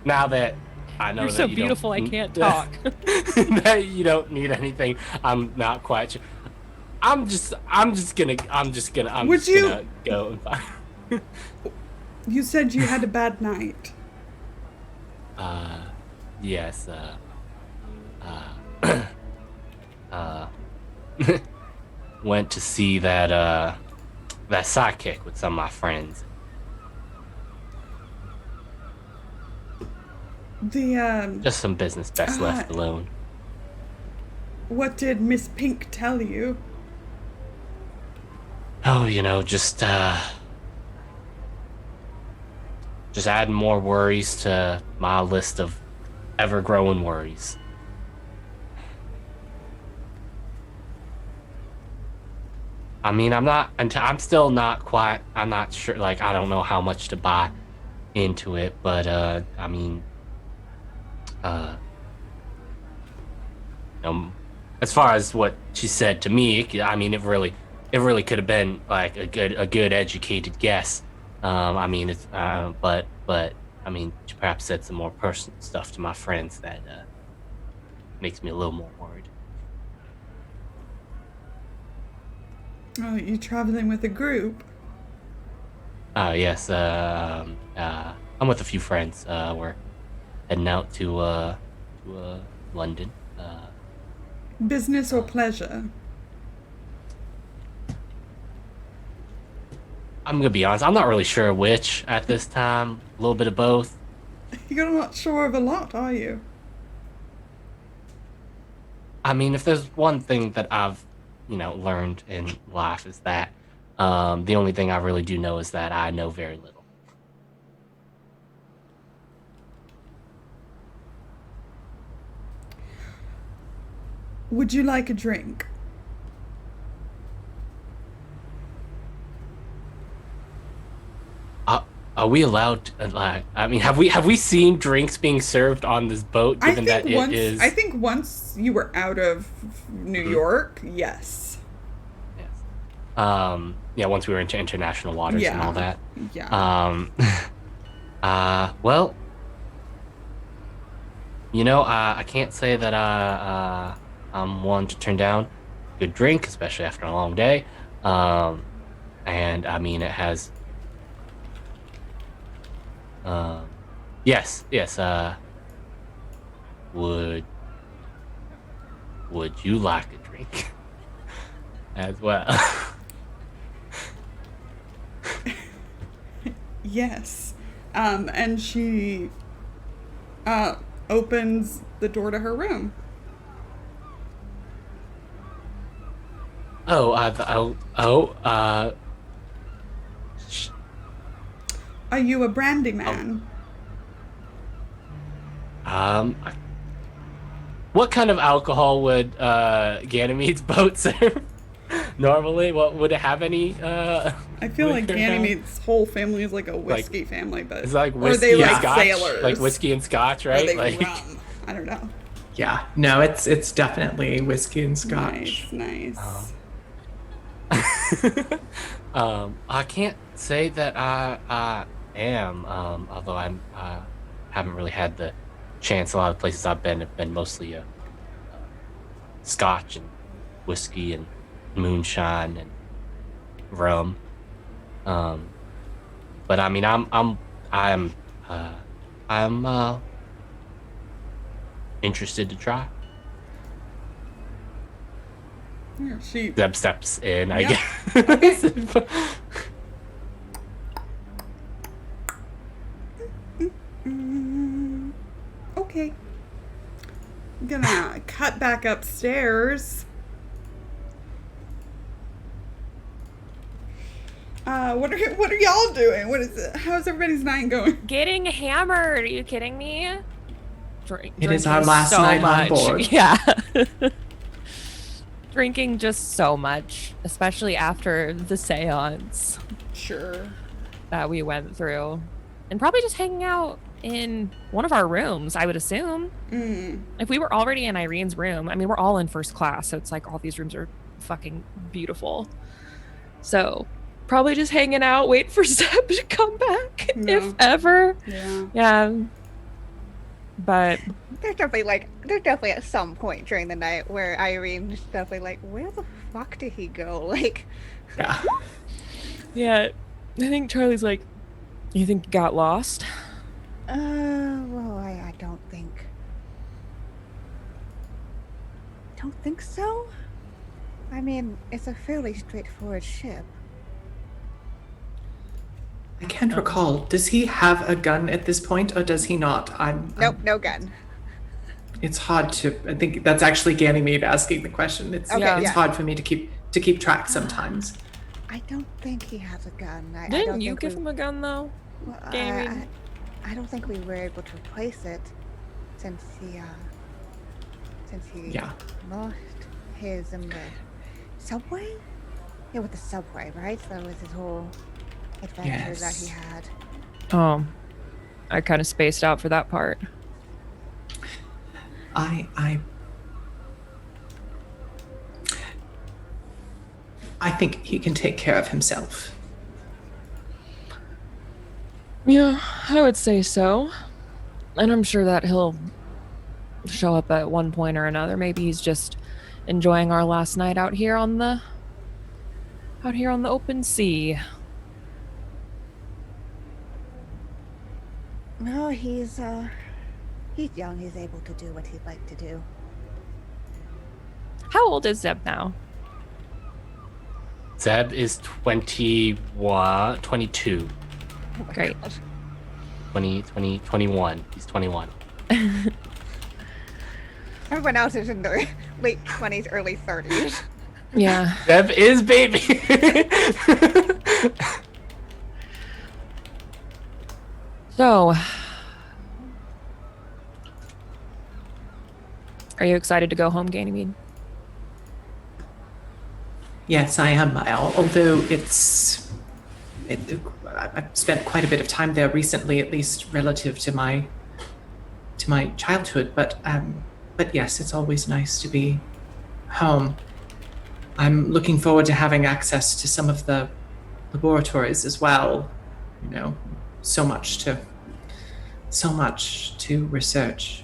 that I know You're that so you beautiful, I don't, can't talk. that you don't need anything. I'm not quite sure. I'm just gonna go and find. You said you had a bad night. Yes. Went to see that sidekick with some of my friends. Just some business best left alone. What did Miss Pink tell you? Oh, just adding more worries to my list of ever-growing worries. I mean, I'm not sure, like, I don't know how much to buy into it, but, I mean, as far as what she said to me, I mean, it really could have been like a good educated guess. I mean, it's but I mean, she perhaps said some more personal stuff to my friends that makes me a little more worried. Oh, you're traveling with a group. Yes. I'm with a few friends. We're heading out to London. Business or pleasure? I'm gonna be honest. I'm not really sure which at this time. A little bit of both. You're not sure of a lot, are you? I mean, if there's one thing that I've, learned in life is that the only thing I really do know is that I know very little. Would you like a drink? Are we allowed to, like? I mean, have we seen drinks being served on this boat? Given that it is. I think once you were out of New York, yes. Yes. Yeah. Once we were into international waters and all that. Yeah. Well. I can't say that I'm one to turn down a good drink, especially after a long day. And I mean, it has. Yes. Would you like a drink as well? Yes. And she opens the door to her room. Are you a brandy man? What kind of alcohol would Ganymede's boat serve? Normally, would it have any? I feel like Ganymede's whole family is like a whiskey family, but it's like whiskey, or are they like scotch, sailors? like whiskey and scotch, right? Or they like rum? I don't know. Yeah, no, it's definitely whiskey and scotch. Nice. I can't say that I am, although I'm haven't really had the chance. A lot of places I've been have been mostly scotch and whiskey and moonshine and rum. But I mean, I'm interested to try. Yeah, she. Zeb steps in, I Yep. guess. Okay. I'm gonna cut back upstairs. What are y'all doing? What is it? How's everybody's night going? Getting hammered. Are you kidding me? It is our last night on board. Yeah. Drinking just so much, especially after the seance Sure. that we went through. And probably just hanging out in one of our rooms, I would assume. If we were already in Irene's room, I mean, we're all in first class, so it's like all these rooms are fucking beautiful. So probably just hanging out, wait for Zeb to come back, if ever. Yeah. But There's definitely at some point during the night where Irene's definitely like, where the fuck did he go? Like, yeah, I think Charlie's like, you think you got lost? well, I don't think so. I mean, it's a fairly straightforward ship. I can't recall. Does he have a gun at this point, or does he not? Nope, no gun. It's hard to. I think that's actually Ganymede asking the question. It's hard for me to keep track sometimes. I don't think he has a gun. Didn't you give him a gun though? Well, Ganymede? I don't think we were able to replace it since he lost his in the subway. Yeah, with the subway, right? That was his whole adventure that he had. Oh, I kind of spaced out for that part. I think he can take care of himself. Yeah, I would say so. And I'm sure that he'll show up at one point or another. Maybe he's just enjoying our last night out here on the open sea. No, he's young. He's able to do what he'd like to do. How old is Zeb now? Zeb is 22. Oh my Great. God. 21. He's 21. Everyone else is in their late 20s, early 30s. Yeah. Zeb is baby. So, are you excited to go home, Ganymede? Yes, I am. Although I've spent quite a bit of time there recently, at least relative to my childhood. But yes, it's always nice to be home. I'm looking forward to having access to some of the laboratories as well. You know, so much to research.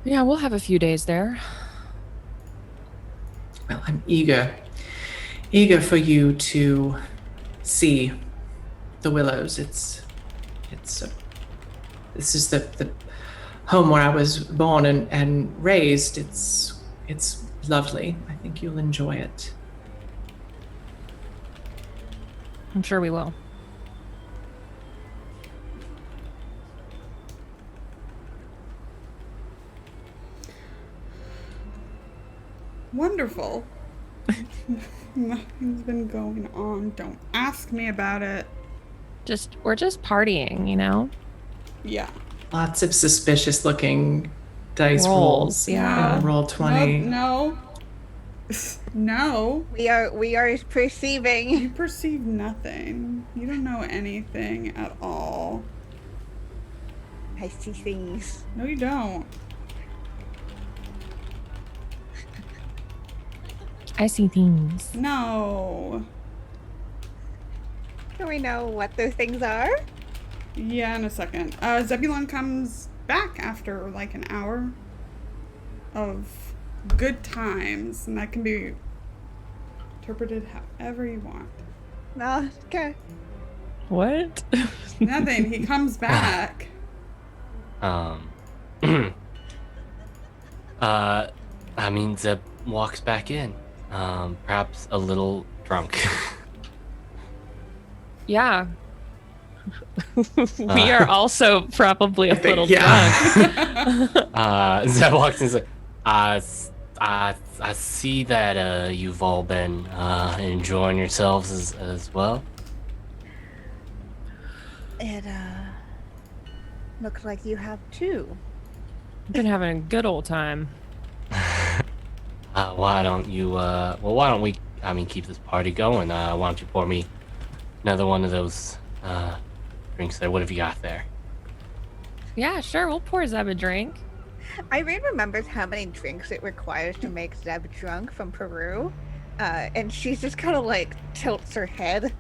Yeah, we'll have a few days there. Well, I'm eager for you to see the Willows. This is the home where I was born and raised. It's lovely. I think you'll enjoy it. I'm sure we will. Wonderful. Nothing's been going on. Don't ask me about it. We're just partying, you know? Yeah. Lots of suspicious looking dice Rolls, rolls. yeah. Roll 20. No. No. We are perceiving. You perceive nothing. You don't know anything at all. I see things. No, you don't. I see things. No. Do we know what those things are? Yeah, in a second. Zebulon comes back after like an hour of good times, and that can be interpreted however you want. No, okay. What? Nothing. He comes back. I mean, Zeb walks back in, perhaps a little drunk. Yeah. We are also probably a little yeah. drunk. Zeb walks in and says, I see that you've all been enjoying yourselves as well. It looks like you have too. Been having a good old time. Why don't you, why don't we, keep this party going? Why don't you pour me another one of those drinks there? What have you got there? Yeah, sure. We'll pour Zeb a drink. Irene remembers how many drinks it requires to make Zeb drunk from Peru, and she just kind of like tilts her head.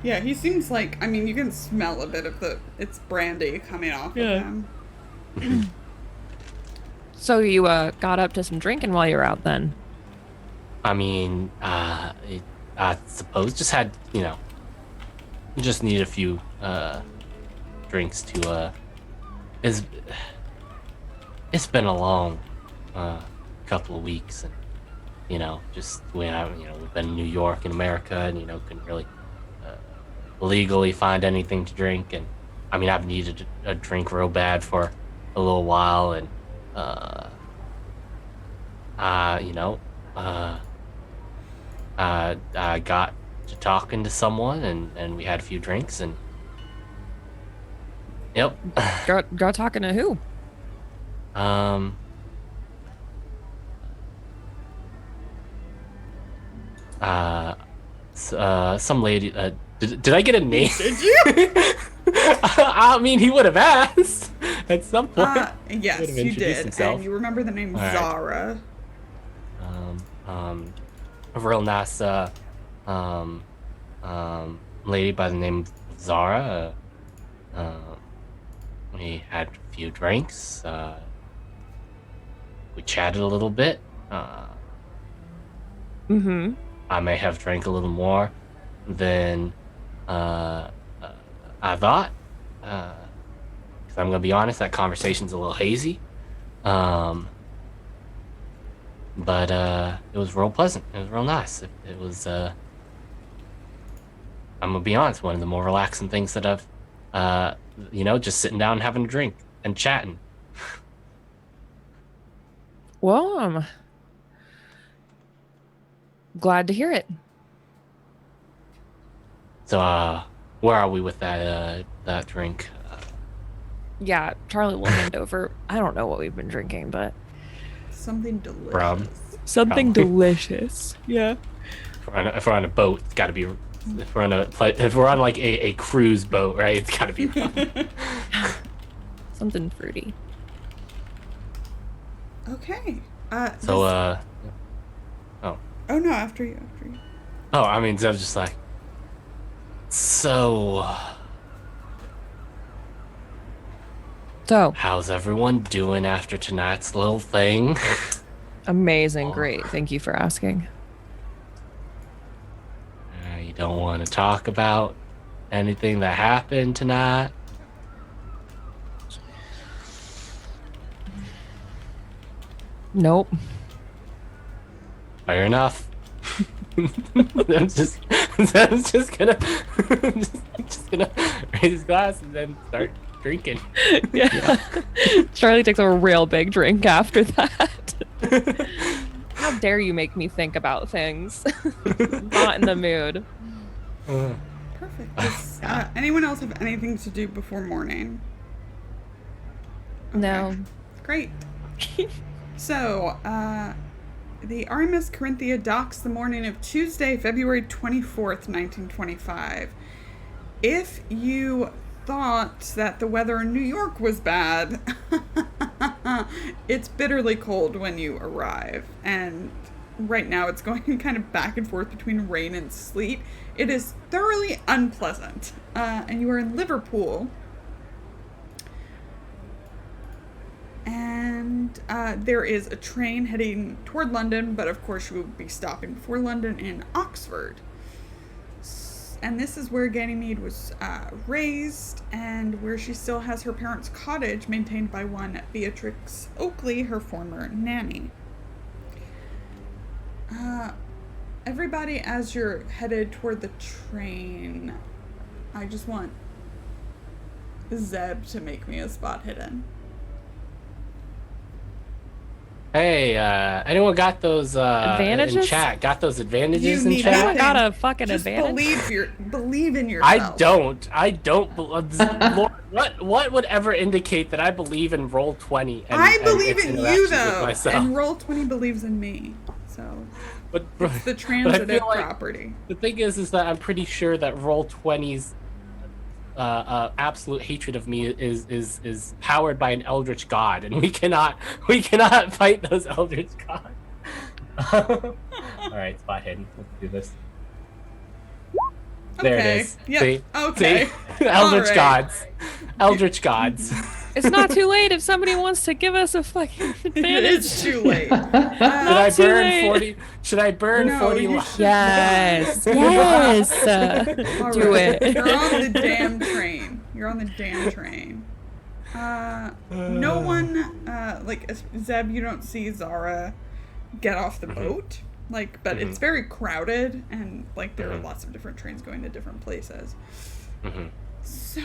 Yeah, he seems like, I mean, you can smell a bit of it's brandy coming off of him. So you got up to some drinking while you were out then? I suppose just had, just need a few drinks to it's been a long couple of weeks, and just we've been in New York and America, and couldn't really legally find anything to drink, and I've needed a drink real bad for a little while, and I got to talking to someone, and we had a few drinks, and yep. Go talking to who? Some lady. Did I get a name? Did you? He would have asked at some point. Yes, Would have you introduced did. himself. And you remember the name All right. Zara. A real nice lady by the name of Zara. We had a few drinks. We chatted a little bit. Mm-hmm. I may have drank a little more than I thought. Because I'm gonna be honest, that conversation's a little hazy. But it was real pleasant. It was real nice. It was. I'm gonna be honest, one of the more relaxing things that I've, just sitting down and having a drink and chatting. Well, glad to hear it. So, where are we with that drink? Yeah, Charlie will hand over. I don't know what we've been drinking, but Something delicious. Rum. something Probably. delicious. Yeah. If we're on a boat, it's got to be. If we're on like a cruise boat, right? It's got to be rum. Something fruity. Okay. So, Oh no, after you. Zeb's just like. So, So how's everyone doing after tonight's little thing? amazing, great. Thank you for asking. You don't want to talk about anything that happened tonight? Nope. Fair enough. I'm just gonna raise his glass and then start drinking. Yeah. Charlie takes a real big drink after that. How dare you make me think about things? Not in the mood. Perfect. Does anyone else have anything to do before morning? No. Great. So, the RMS Corinthia docks the morning of Tuesday, February 24th, 1925. If you thought that the weather in New York was bad, It's bitterly cold when you arrive, and right now it's going kind of back and forth between rain and sleet. It is thoroughly unpleasant. And you are in Liverpool. And there is a train heading toward London, but of course you will be stopping before London in Oxford. And this is where Ganymede was raised, and where she still has her parents' cottage maintained by one Beatrix Oakley, her former nanny. Everybody, as you're headed toward the train, I just want Zeb to make me a spot hidden. Hey, anyone got those Advantages? in chat? Got those advantages You in need chat? Anyone got a fucking Just advantage? believe in yourself. I don't. Lord, what would ever indicate that I believe in Roll20? I believe its in you, interactions with though, myself? and Roll20 believes in me. So But it's the but I transitive feel like property. the thing is that I'm pretty sure that Roll20's absolute hatred of me is powered by an eldritch god, and we cannot fight those eldritch gods. All right, spot hidden. Let's do this. There Okay. it is. Yep. See? Okay. See? Eldritch All right. gods. Eldritch gods. It's not too late if somebody wants to give us a fucking It advantage. is too late. Should I too burn late. 40? Should I burn No, 40 you lives? should Yes, not. yes. All Do right. it. You're on the damn train. You're on the damn train. No one, like, Zeb, you don't see Zara get off the boat. Like, but it's very crowded, and, like, there are lots of different trains going to different places. So,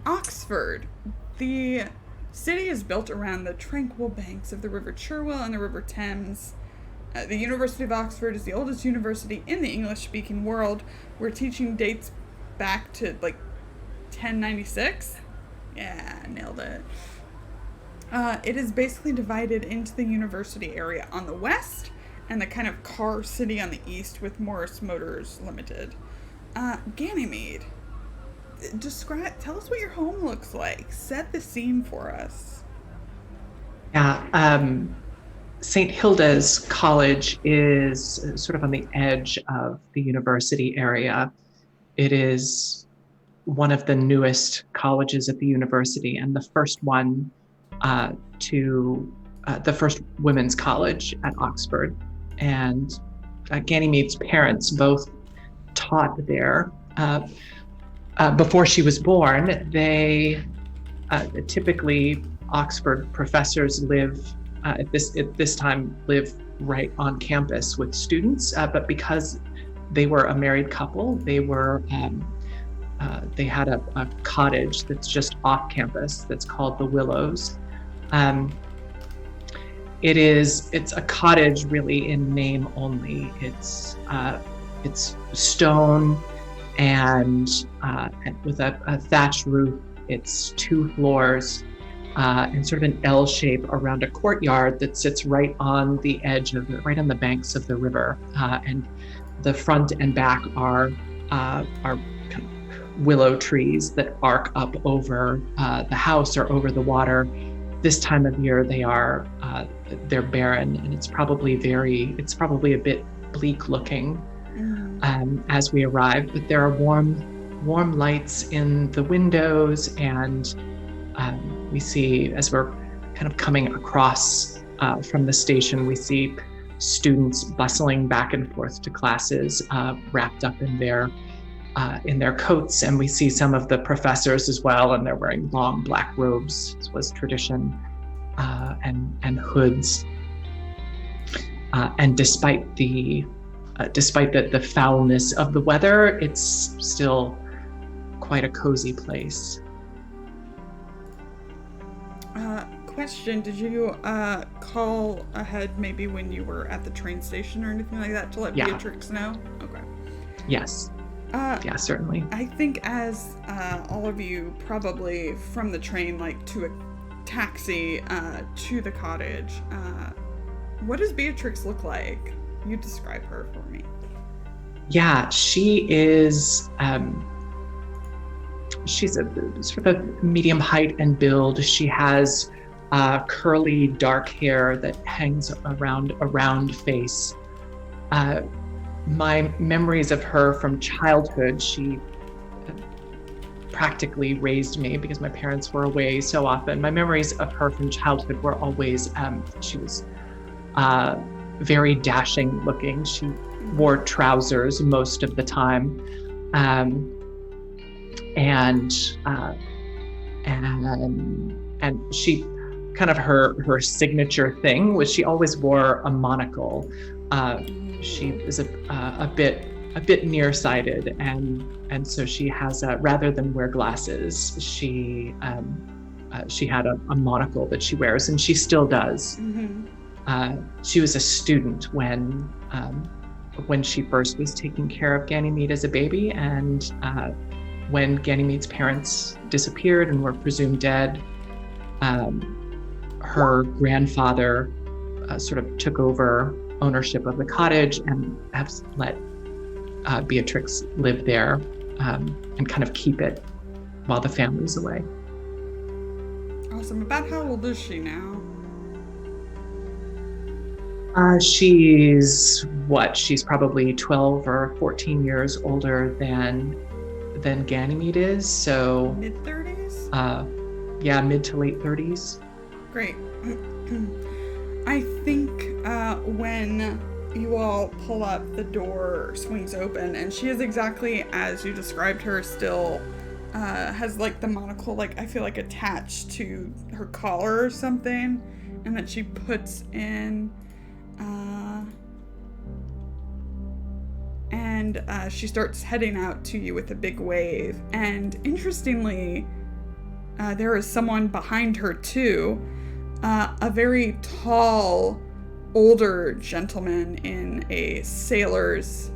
Oxford. The city is built around the tranquil banks of the River Cherwell and the River Thames. The University of Oxford is the oldest university in the English-speaking world, where teaching dates back to, like, 1096? Yeah, nailed it. It is basically divided into the university area on the west and the kind of car city on the east, with Morris Motors Limited. Ganymede, tell us what your home looks like. Set the scene for us. Yeah, St. Hilda's College is sort of on the edge of the university area. It is one of the newest colleges at the university, and the first one the first women's college at Oxford. And Ganymede's parents both taught there. Before she was born, typically Oxford professors live at this time right on campus with students, but because they were a married couple, they had a cottage that's just off campus that's called the Willows. It's a cottage really in name only. It's stone and with a thatched roof. It's 2 floors and sort of an L shape around a courtyard that sits right on the banks of the river. And the front and back are kind of willow trees that arc up over the house or over the water. This time of year, they're barren, and it's probably a bit bleak looking as we arrive. But there are warm lights in the windows, and we see, as we're kind of coming across from the station, we see students bustling back and forth to classes, wrapped up in their coats, and we see some of the professors as well, and they're wearing long black robes, as was tradition, and hoods. And despite the foulness of the weather, it's still quite a cozy place. Question, did you call ahead maybe when you were at the train station or anything like that to let Beatrix know? Okay. Yes. Yeah, certainly. I think as all of you probably from the train, like to a taxi to the cottage, what does Beatrix look like? You describe her for me. Yeah, she is she's a sort of medium height and build. She has curly dark hair that hangs around a round face. My memories of her from childhood, she practically raised me because my parents were away so often. My memories of her from childhood were always, she was very dashing looking. She wore trousers most of the time. And she kind of her signature thing was she always wore a monocle. She was a bit nearsighted, and so she has rather than wear glasses, she had a monocle that she wears, and she still does. She was a student when she first was taking care of Ganymede as a baby, and when Ganymede's parents disappeared and were presumed dead, her grandfather sort of took over ownership of the cottage and has let Beatrix live there and kind of keep it while the family's away. Awesome. About how old is she now? She's probably 12 or 14 years older than Ganymede is. So mid-30s? Yeah, mid to late 30s. Great. I think when you all pull up, the door swings open, and she is exactly as you described her, still has like the monocle, like I feel like attached to her collar or something, and that she puts in, and she starts heading out to you with a big wave. And interestingly, there is someone behind her too, a very tall, older gentleman in a sailor's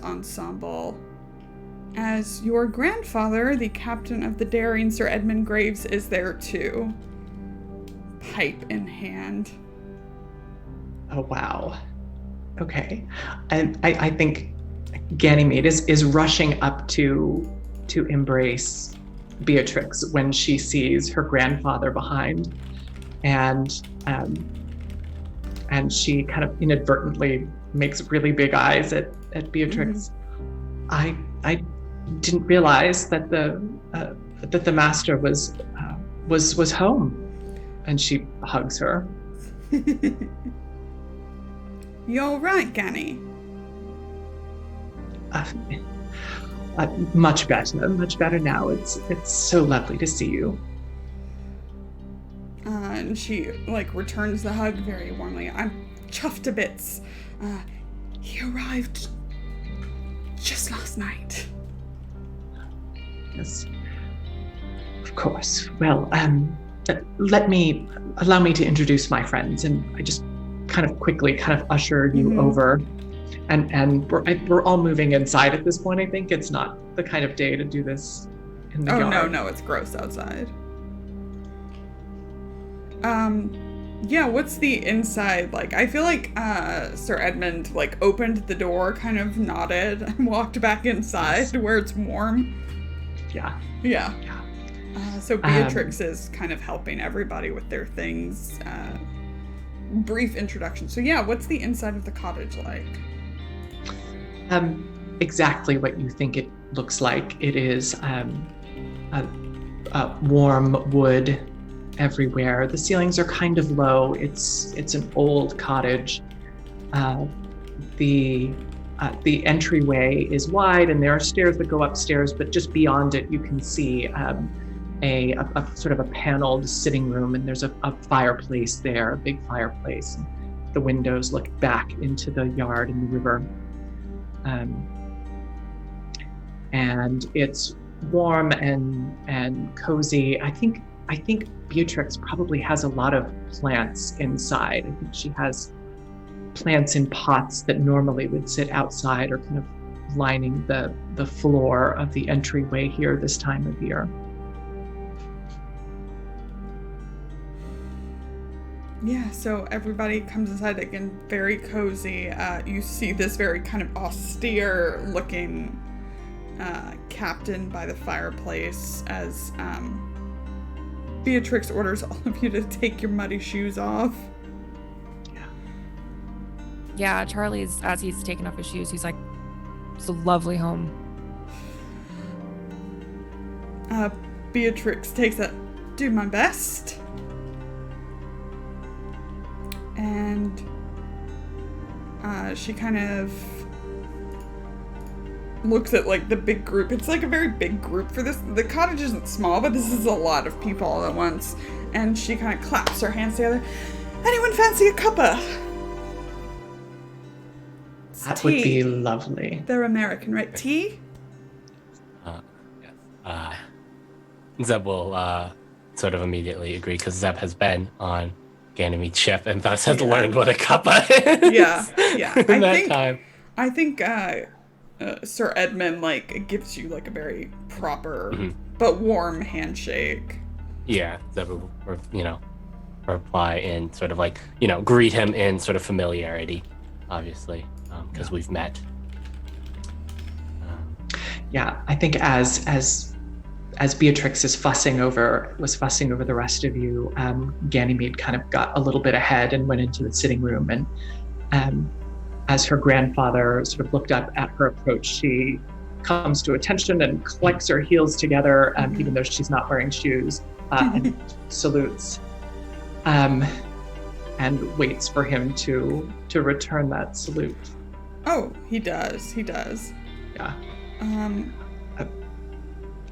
ensemble. As your grandfather, the captain of the daring Sir Edmund Graves, is there too, pipe in hand. Oh wow. Okay, and I think Ganymede is rushing up to embrace Beatrix when she sees her grandfather behind, and she kind of inadvertently makes really big eyes at Beatrix. I didn't realize that the master was home, and she hugs her. You all right, Ganny? Much better now. It's so lovely to see you. And she like returns the hug very warmly. I'm chuffed to bits. He arrived just last night. Yes, of course. Well, allow me to introduce my friends, and I just kind of quickly usher you over, and we're all moving inside at this point. I think it's not the kind of day to do this in the yard. No, it's gross outside. Yeah, what's the inside like? I feel like Sir Edmund like opened the door, kind of nodded, and walked back inside where it's warm. Yeah. So Beatrix is kind of helping everybody with their things. Brief introduction. So yeah, what's the inside of the cottage like? Exactly what you think it looks like. It is warm wood everywhere. The ceilings are kind of low. It's an old cottage. The entryway is wide, and there are stairs that go upstairs, but just beyond it you can see a sort of a paneled sitting room, and there's a fireplace there, a big fireplace. The windows look back into the yard and the river. And it's warm and cozy. I think Beatrix probably has a lot of plants inside. I think she has plants in pots that normally would sit outside or kind of lining the floor of the entryway here this time of year. Yeah, so everybody comes inside again, very cozy. You see this very kind of austere looking captain by the fireplace as Beatrix orders all of you to take your muddy shoes off. Yeah, Charlie's, as he's taking off his shoes, he's like, it's a lovely home. Beatrix takes a do my best. And she kind of looks at like the big group. It's like a very big group for this. The cottage isn't small, but this is a lot of people all at once. And she kind of claps her hands together. Anyone fancy a cuppa? That would be lovely. They're American, right? Tea? Yes. Zeb will sort of immediately agree because Zeb has been on Ganymede's ship and thus has learned what a cuppa is. Yeah. I think Sir Edmund like gives you like a very proper but warm handshake. Yeah, Zeb will, reply and sort of like, greet him in sort of familiarity, obviously, because we've met. Yeah, I think as Beatrix was fussing over the rest of you, Ganymede kind of got a little bit ahead and went into the sitting room. And as her grandfather sort of looked up at her approach, she comes to attention and clicks her heels together, even though she's not wearing shoes, and salutes, and waits for him to return that salute. Oh, he does. Yeah.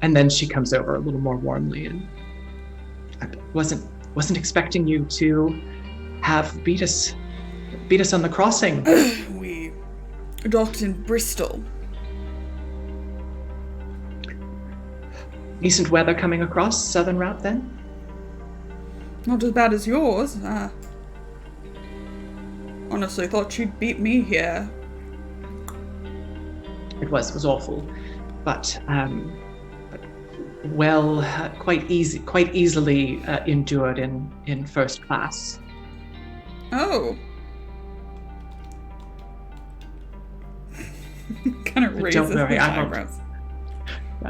And then she comes over a little more warmly, and I wasn't expecting you to have beat us on the crossing. We docked in Bristol. Decent weather coming across southern route then? Not as bad as yours. Honestly, thought you'd beat me here. It was awful, but quite easily endured in first class. Oh. Kind of raises his eyebrows.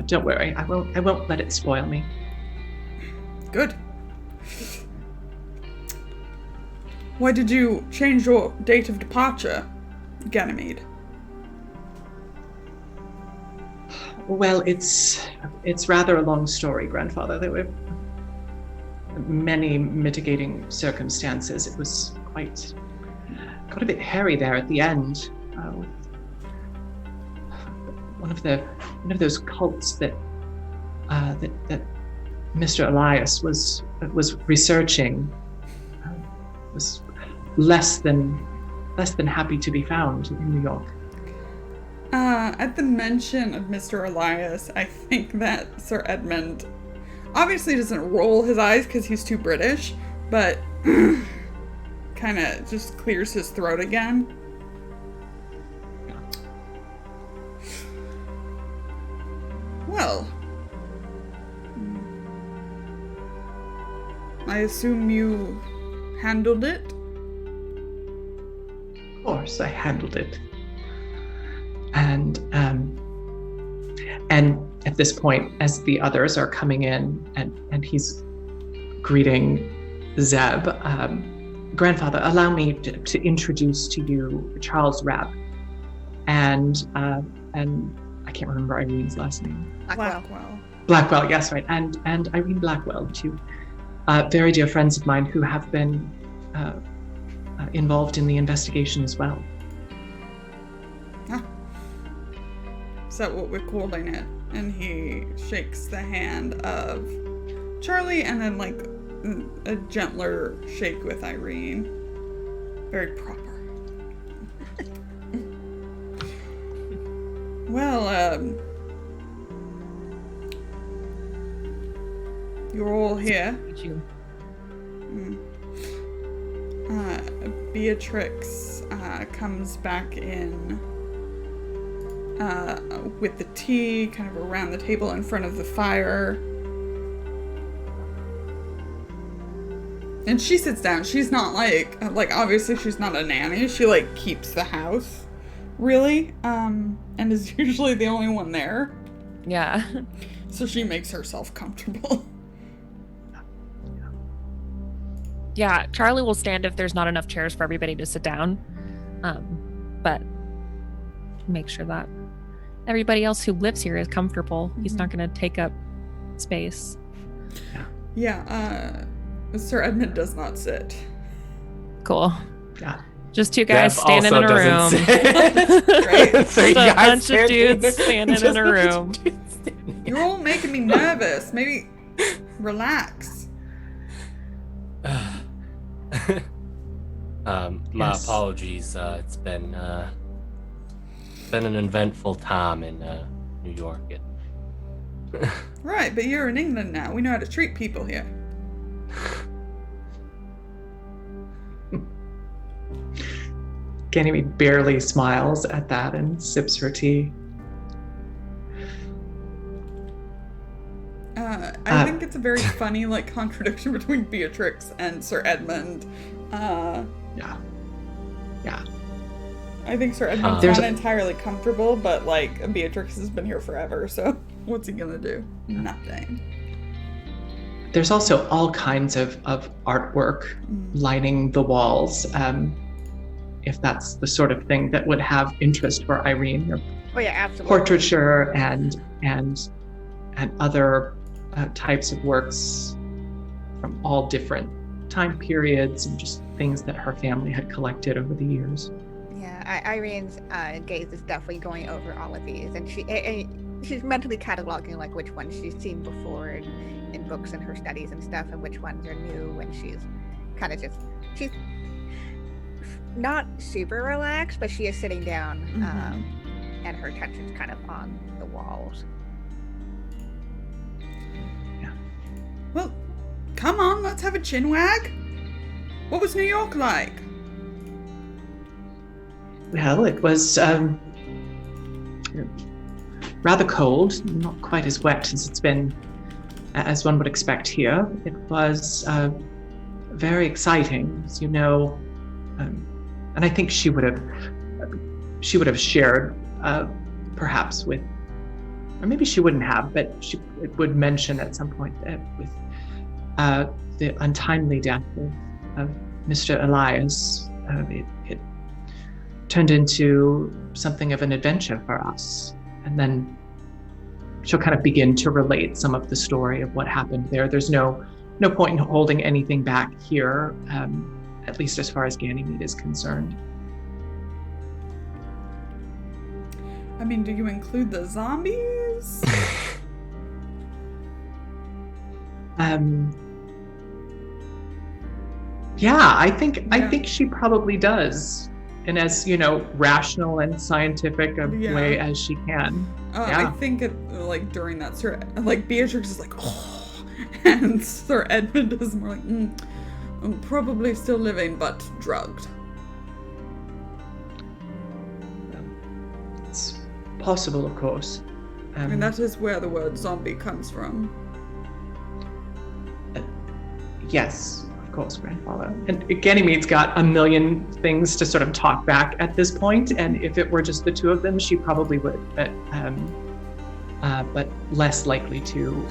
Don't worry, I won't let it spoil me. Good. Why did you change your date of departure, Ganymede? Well, it's rather a long story, Grandfather. There were many mitigating circumstances. It was got a bit hairy there at the end. One of those cults that Mr. Elias was researching was less than happy to be found in New York. At the mention of Mr. Elias, I think that Sir Edmund obviously doesn't roll his eyes because he's too British, but kind of just clears his throat again. Well, I assume you handled it? Of course, I handled it. And at this point, as the others are coming in and he's greeting Zeb, Grandfather, allow me to introduce to you Charles Rapp and I can't remember Irene's last name. Blackwell, yes, right. And Irene Blackwell, two very dear friends of mine who have been involved in the investigation as well. Is that what we're calling it? And he shakes the hand of Charlie and then like a gentler shake with Irene. Very proper. Well, you're all here. You. Beatrix comes back in with the tea kind of around the table in front of the fire. And she sits down. She's not like obviously she's not a nanny. She like keeps the house, really, and is usually the only one there. Yeah. So she makes herself comfortable. Yeah, Charlie will stand if there's not enough chairs for everybody to sit down. But make sure that everybody else who lives here is comfortable. He's not going to take up space. Yeah, Sir Edmund does not sit. Cool. Yeah. Just two guys Dev standing in also a room. doesn't sit. Right. Three Just a guys bunch of dudes standing in Just a bunch of room. dudes standing. You're all making me nervous. Maybe relax. My Yes. apologies. It's been an eventful time in New York. Right, but you're in England now. We know how to treat people here. Ganymede barely smiles at that and sips her tea. I think it's a very funny, like, contradiction between Beatrix and Sir Edmund. Yeah. I think Sir Edmund's There's not a- entirely comfortable, but, like, Beatrix has been here forever, so what's he gonna do? Nothing. There's also all kinds of artwork lining the walls. If that's the sort of thing that would have interest for Irene, or Oh yeah, absolutely. portraiture and other types of works from all different time periods and just things that her family had collected over the years. Yeah, Irene's gaze is definitely going over all of these, and she's mentally cataloging like which ones she's seen before in books and her studies and stuff, and which ones are new. And she's kind of she's not super relaxed, but she is sitting down, and her attention's kind of on the walls. Well, come on, let's have a chinwag. What was New York like? Well, it was rather cold, not quite as wet as it's been, as one would expect here. It was very exciting, as you know, and I think she would have shared, perhaps with, or maybe she wouldn't have, but she would mention at some point that with the untimely death of Mr. Elias, it turned into something of an adventure for us. And then she'll kind of begin to relate some of the story of what happened there. There's no point in holding anything back here, at least as far as Ganymede is concerned. I mean, do you include the zombies? Yeah, I think she probably does, in as rational and scientific a way as she can. I think like during that, like Beatrix is like, oh, and Sir Edmund is more like, I'm probably still living but drugged. It's possible, of course. I mean, that is where the word zombie comes from. Yes, of course, grandfather. And Ganymede's got a million things to sort of talk back at this point, and if it were just the two of them, she probably would, but less likely to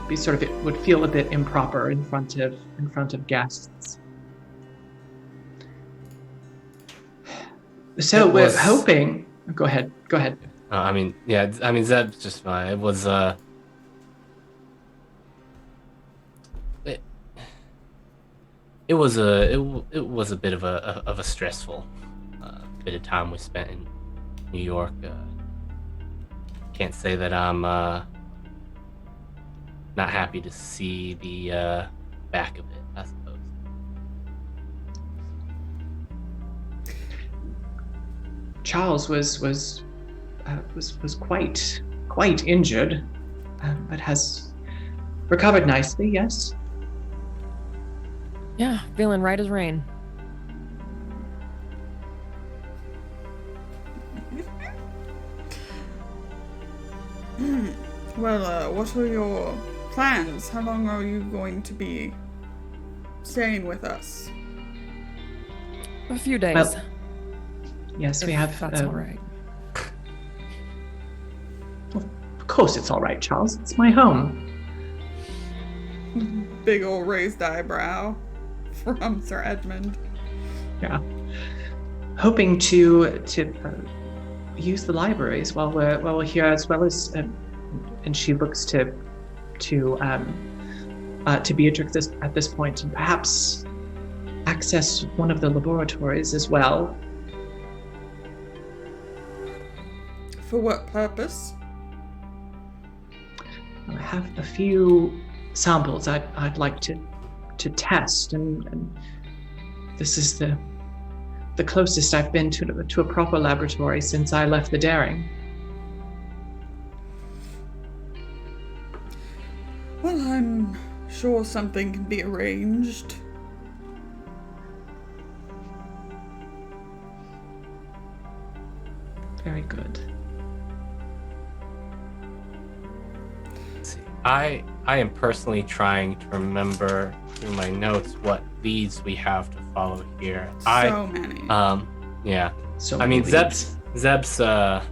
be sort of, it would feel a bit improper in front of guests. So we're hoping. Go ahead. Zeb's just fine. It was it was a bit of a stressful bit of time we spent in New York. Can't say that I'm not happy to see the back of it, I suppose. Charles was quite injured, but has recovered nicely. Yes. Yeah, feeling right as rain. Well, what are your plans? How long are you going to be staying with us? A few days. Well, yes, we have. That's all right. course it's all right, Charles. It's my home. Big old raised eyebrow from Sir Edmund. Yeah. Hoping to use the libraries while we're here, as well as, and she looks to Beatrix at this point, and perhaps access one of the laboratories as well. For what purpose? I have a few samples I'd like to test, and this is the closest I've been to a proper laboratory since I left the Daring. Well, I'm sure something can be arranged. Very good. Let's see. I am personally trying to remember through my notes what leads we have to follow here. So many. Yeah. So I mean, many leads. Zeb's like,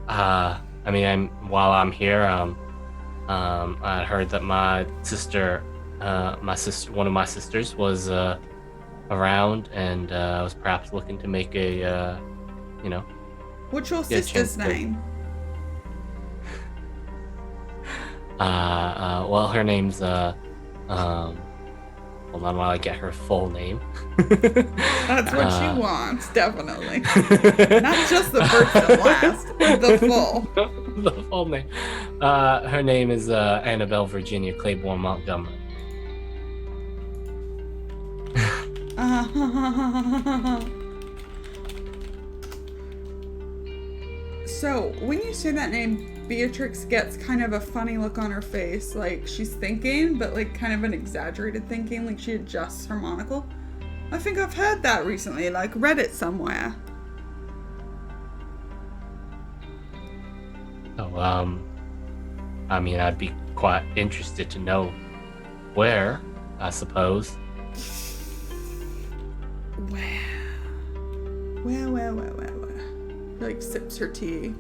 I mean, while I'm here, I heard that my sister, one of my sisters was around, and was perhaps looking to make a, What's your yeah, sister's chance to- name? Well, her name's hold on while I get her full name. That's what she wants, definitely. Not just the first and last, the full. The full name. Her name is Annabelle Virginia Claiborne Montgomery. So, when you say that name, Beatrix gets kind of a funny look on her face, like she's thinking, but like kind of an exaggerated thinking, like she adjusts her monocle. I think I've heard that recently, like read it somewhere. So, I mean, I'd be quite interested to know where, I suppose. Where. Like sips her tea.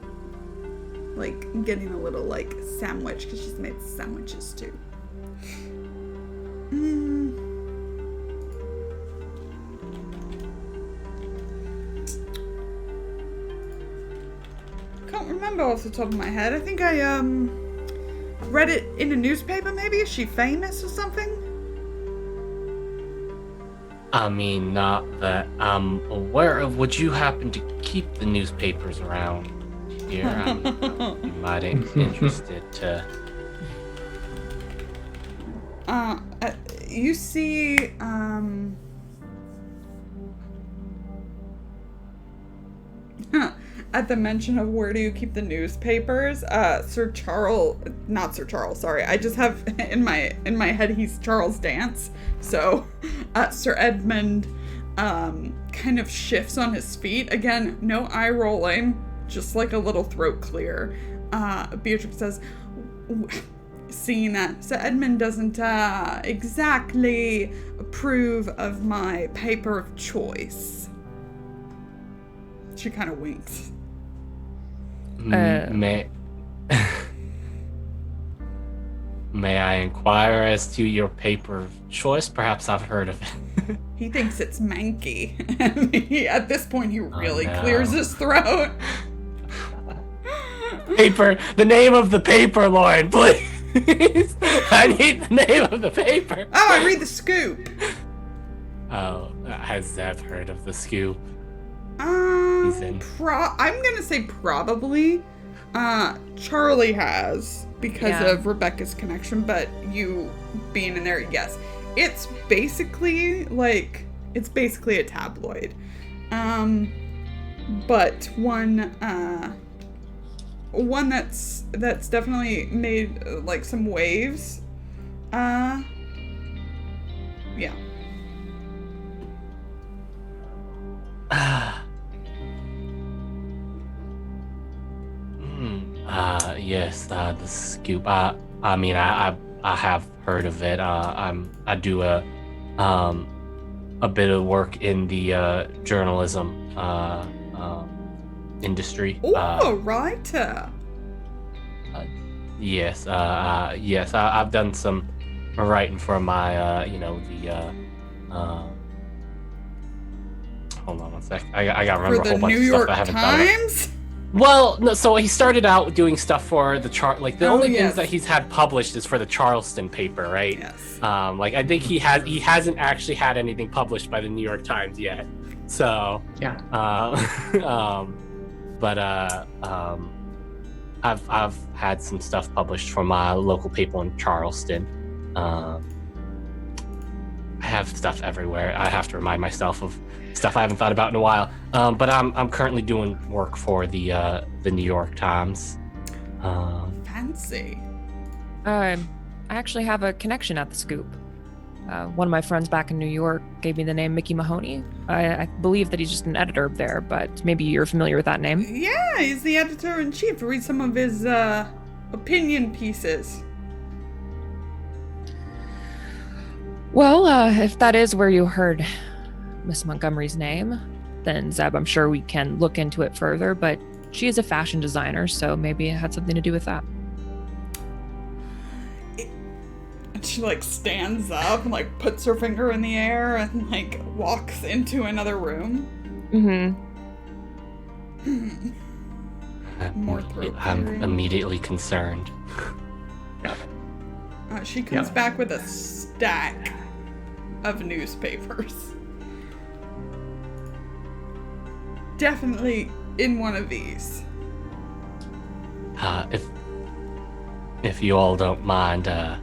Like getting a little like sandwich because she's made sandwiches too. Can't remember off the top of my head. I think I read it in a newspaper maybe. Is she famous or something? I mean, not that I'm aware of. Would you happen to keep the newspapers around here? You might be interested to. You see, at the mention of where do you keep the newspapers, not Sir Charles, sorry. I just have in my head he's Charles Dance. So, Sir Edmund, kind of shifts on his feet. Again, no eye rolling, just like a little throat clear. Beatrix says, seeing that Sir Edmund doesn't exactly approve of my paper of choice. She kind of winks. May I inquire as to your paper of choice? Perhaps I've heard of it. He thinks it's manky. At this point, he really no. clears his throat. Paper, the name of the paper, Lauren, please. I need the name of the paper. Oh, I read the Scoop. Oh, has Zeb heard of the Scoop? He's in. I'm gonna say probably. Charlie has because of Rebecca's connection, but you being in there, yes. It's basically a tabloid. But one that's definitely made like some waves. Yeah. Yes, the Scoop. I mean, I have heard of it. I do a bit of work in the journalism industry. Oh, a writer. Yes, yes. I've done some writing for my, hold on one sec. I gotta remember For a whole the bunch New of stuff York I haven't thought about. Times? Well, no, so he started out doing stuff for the the Oh, only yes. things that he's had published is for the Charleston paper, right? Yes. I think he hasn't actually had anything published by the New York Times yet. So Yeah. I've had some stuff published from my local paper in Charleston. I have stuff everywhere. I have to remind myself of stuff I haven't thought about in a while. But I'm currently doing work for the New York Times. Fancy. I actually have a connection at the Scoop. One of my friends back in New York gave me the name Mickey Mahoney. I believe that he's just an editor there, but maybe you're familiar with that name. Yeah, he's the editor-in-chief. Read some of his opinion pieces. Well, if that is where you heard Miss Montgomery's name, then Zeb, I'm sure we can look into it further, but she is a fashion designer, so maybe it had something to do with that. And she, like, stands up and, like, puts her finger in the air and, like, walks into another room. More throat I'm clearing. immediately concerned. She comes Yeah. back with a stack of newspapers. Definitely in one of these. If you all don't mind, I'd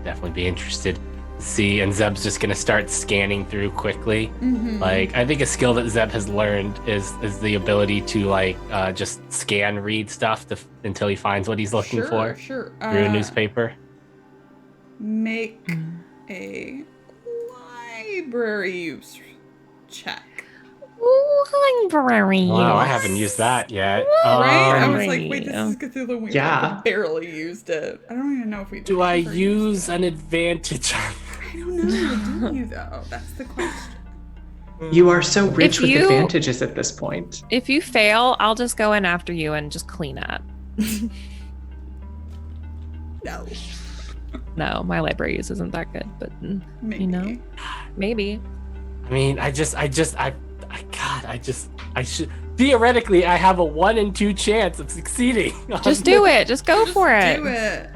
definitely be interested to see. And Zeb's just gonna start scanning through quickly. Like, I think a skill that Zeb has learned is the ability to just read stuff until he finds what he's looking for Sure. through a newspaper. Make a library use check. Library. Wow, I haven't used that yet. Right? I was Right. like, wait, this is Cthulhu. We Yeah. barely used it. I don't even know if we Do I ever used use it. an advantage? I don't know. Do you, though? That's the question. You are so rich If with you- advantages at this point. If you fail, I'll just go in after you and just clean up. No. No, my library use isn't that good, but Maybe. you know, maybe. I mean, I should theoretically I have a 1 in 2 chance of succeeding. Just do it. Just go for it. Do it.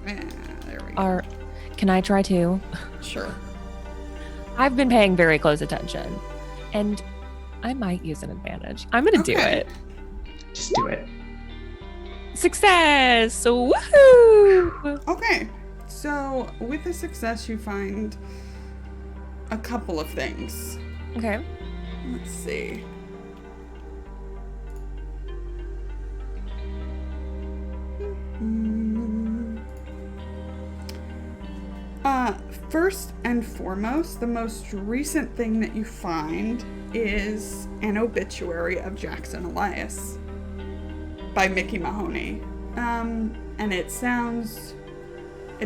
Yeah, there we go. Or can I try too? Sure. I've been paying very close attention, and I might use an advantage. I'm gonna do Okay. it. Just do it. Success! Woohoo! Okay. So, with a success, you find a couple of things. Okay. Let's see. First and foremost, the most recent thing that you find is an obituary of Jackson Elias by Mickey Mahoney. And it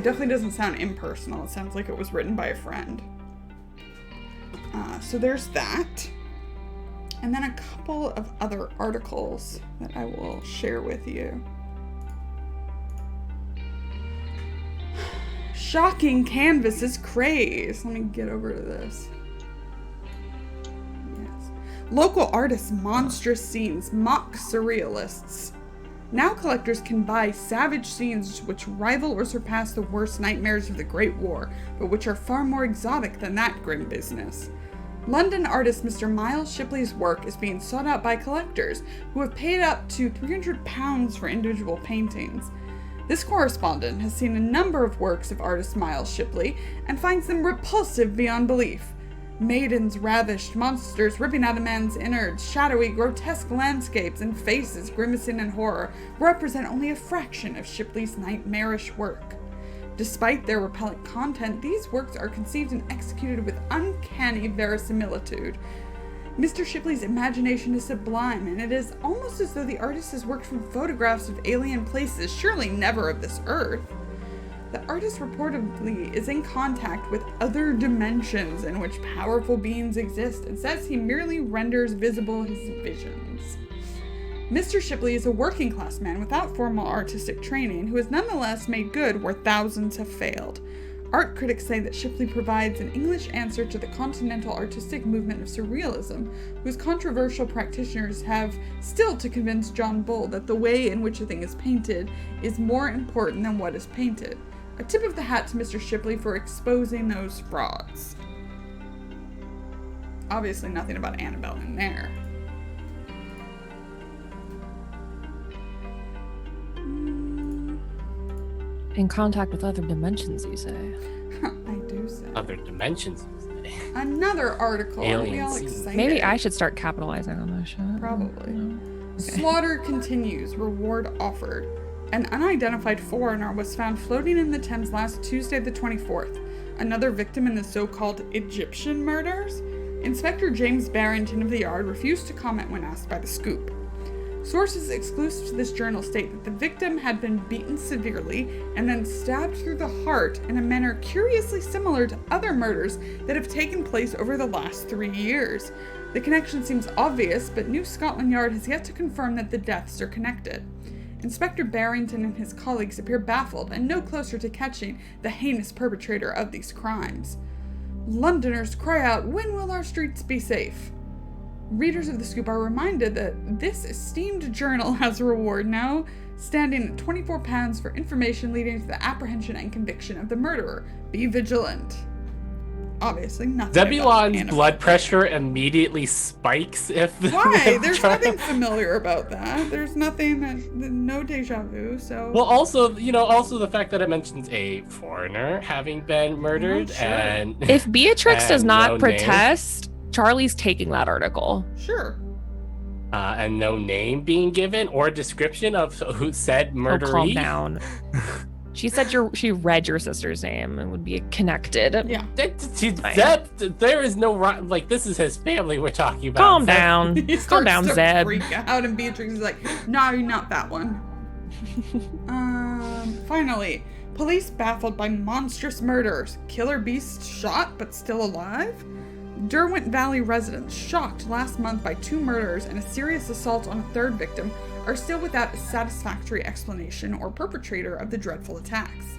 definitely doesn't sound impersonal. It sounds like it was written by a friend. So there's that. And then a couple of other articles that I will share with you. Shocking canvases craze. Let me get over to this. Yes. Local artists' monstrous scenes mock surrealists. Now collectors can buy savage scenes which rival or surpass the worst nightmares of the Great War, but which are far more exotic than that grim business. London artist Mr. Miles Shipley's work is being sought out by collectors, who have paid up to £300 for individual paintings. This correspondent has seen a number of works of artist Miles Shipley and finds them repulsive beyond belief. Maidens ravished, monsters ripping out a man's innards, shadowy, grotesque landscapes, and faces grimacing in horror represent only a fraction of Shipley's nightmarish work. Despite their repellent content, these works are conceived and executed with uncanny verisimilitude. Mr. Shipley's imagination is sublime, and it is almost as though the artist has worked from photographs of alien places, surely never of this earth. The artist reportedly is in contact with other dimensions in which powerful beings exist and says he merely renders visible his visions. Mr. Shipley is a working class man without formal artistic training who has nonetheless made good where thousands have failed. Art critics say that Shipley provides an English answer to the continental artistic movement of surrealism, whose controversial practitioners have still to convince John Bull that the way in which a thing is painted is more important than what is painted. A tip of the hat to Mr. Shipley for exposing those frauds. Obviously nothing about Annabelle in there. In contact with other dimensions, you say? I do say. Other dimensions. Another article. Are we all excited? Maybe I should start capitalizing on this shit. Probably. Okay. Slaughter continues. Reward offered. An unidentified foreigner was found floating in the Thames last Tuesday the 24th. Another victim in the so-called Egyptian murders? Inspector James Barrington of the Yard refused to comment when asked by The Scoop. Sources exclusive to this journal state that the victim had been beaten severely and then stabbed through the heart in a manner curiously similar to other murders that have taken place over the last 3 years. The connection seems obvious, but New Scotland Yard has yet to confirm that the deaths are connected. Inspector Barrington and his colleagues appear baffled and no closer to catching the heinous perpetrator of these crimes. Londoners cry out, "When will our streets be safe?" Readers of The Scoop are reminded that this esteemed journal has a reward now, standing at £24 for information leading to the apprehension and conviction of the murderer. Be vigilant. Obviously, nothing. Zebulon's blood pressure immediately spikes if the Why? There's nothing familiar about that. There's nothing no deja vu, so. Well, also the fact that it mentions a foreigner having been murdered, sure. and If Beatrix does and not no protest, Charlie's taking that article. Sure. and no name being given or description of who said Oh, murderee. calm down. She said she read your sister's name and would be connected. Yeah. There is no like, this is his family we're talking about. Calm down. He Calm starts down, to Zeb. freak out, and Beatrix is like, "No, not that one." Finally, police baffled by monstrous murders. Killer beast shot but still alive? Derwent Valley residents, shocked last month by 2 murders and a serious assault on a 3rd victim, are still without a satisfactory explanation or perpetrator of the dreadful attacks.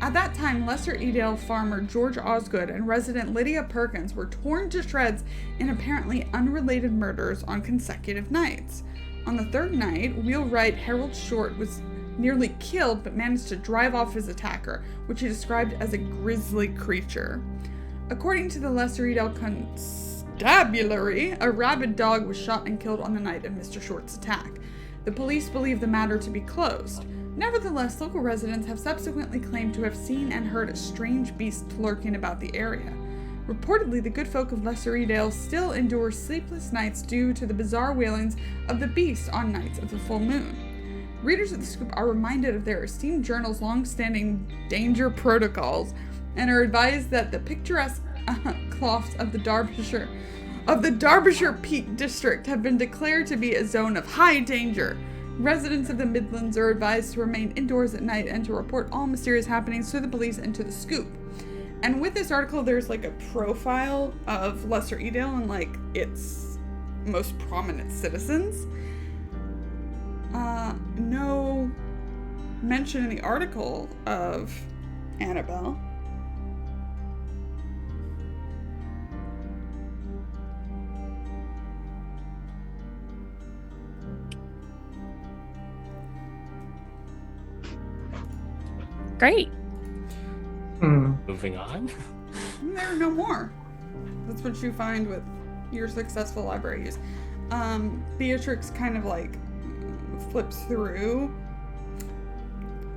At that time, Lesser Edale farmer George Osgood and resident Lydia Perkins were torn to shreds in apparently unrelated murders on consecutive nights. On the 3rd night, wheelwright Harold Short was nearly killed but managed to drive off his attacker, which he described as a grisly creature. According to the Lesser Edale Constabulary, a rabid dog was shot and killed on the night of Mr. Short's attack. The police believe the matter to be closed. Nevertheless, local residents have subsequently claimed to have seen and heard a strange beast lurking about the area. Reportedly, the good folk of Lesser Edale still endure sleepless nights due to the bizarre wailings of the beast on nights of the full moon. Readers of The Scoop are reminded of their esteemed journal's long-standing danger protocols and are advised that the picturesque cloughs of the Derbyshire Peak District have been declared to be a zone of high danger. Residents of the Midlands are advised to remain indoors at night and to report all mysterious happenings to the police and to The Scoop. And with this article, there's like a profile of Lesser Edale and like its most prominent citizens. No mention in the article of Annabelle. Great. Moving on. There are no more. That's what you find with your successful library use. Beatrix kind of like flips through,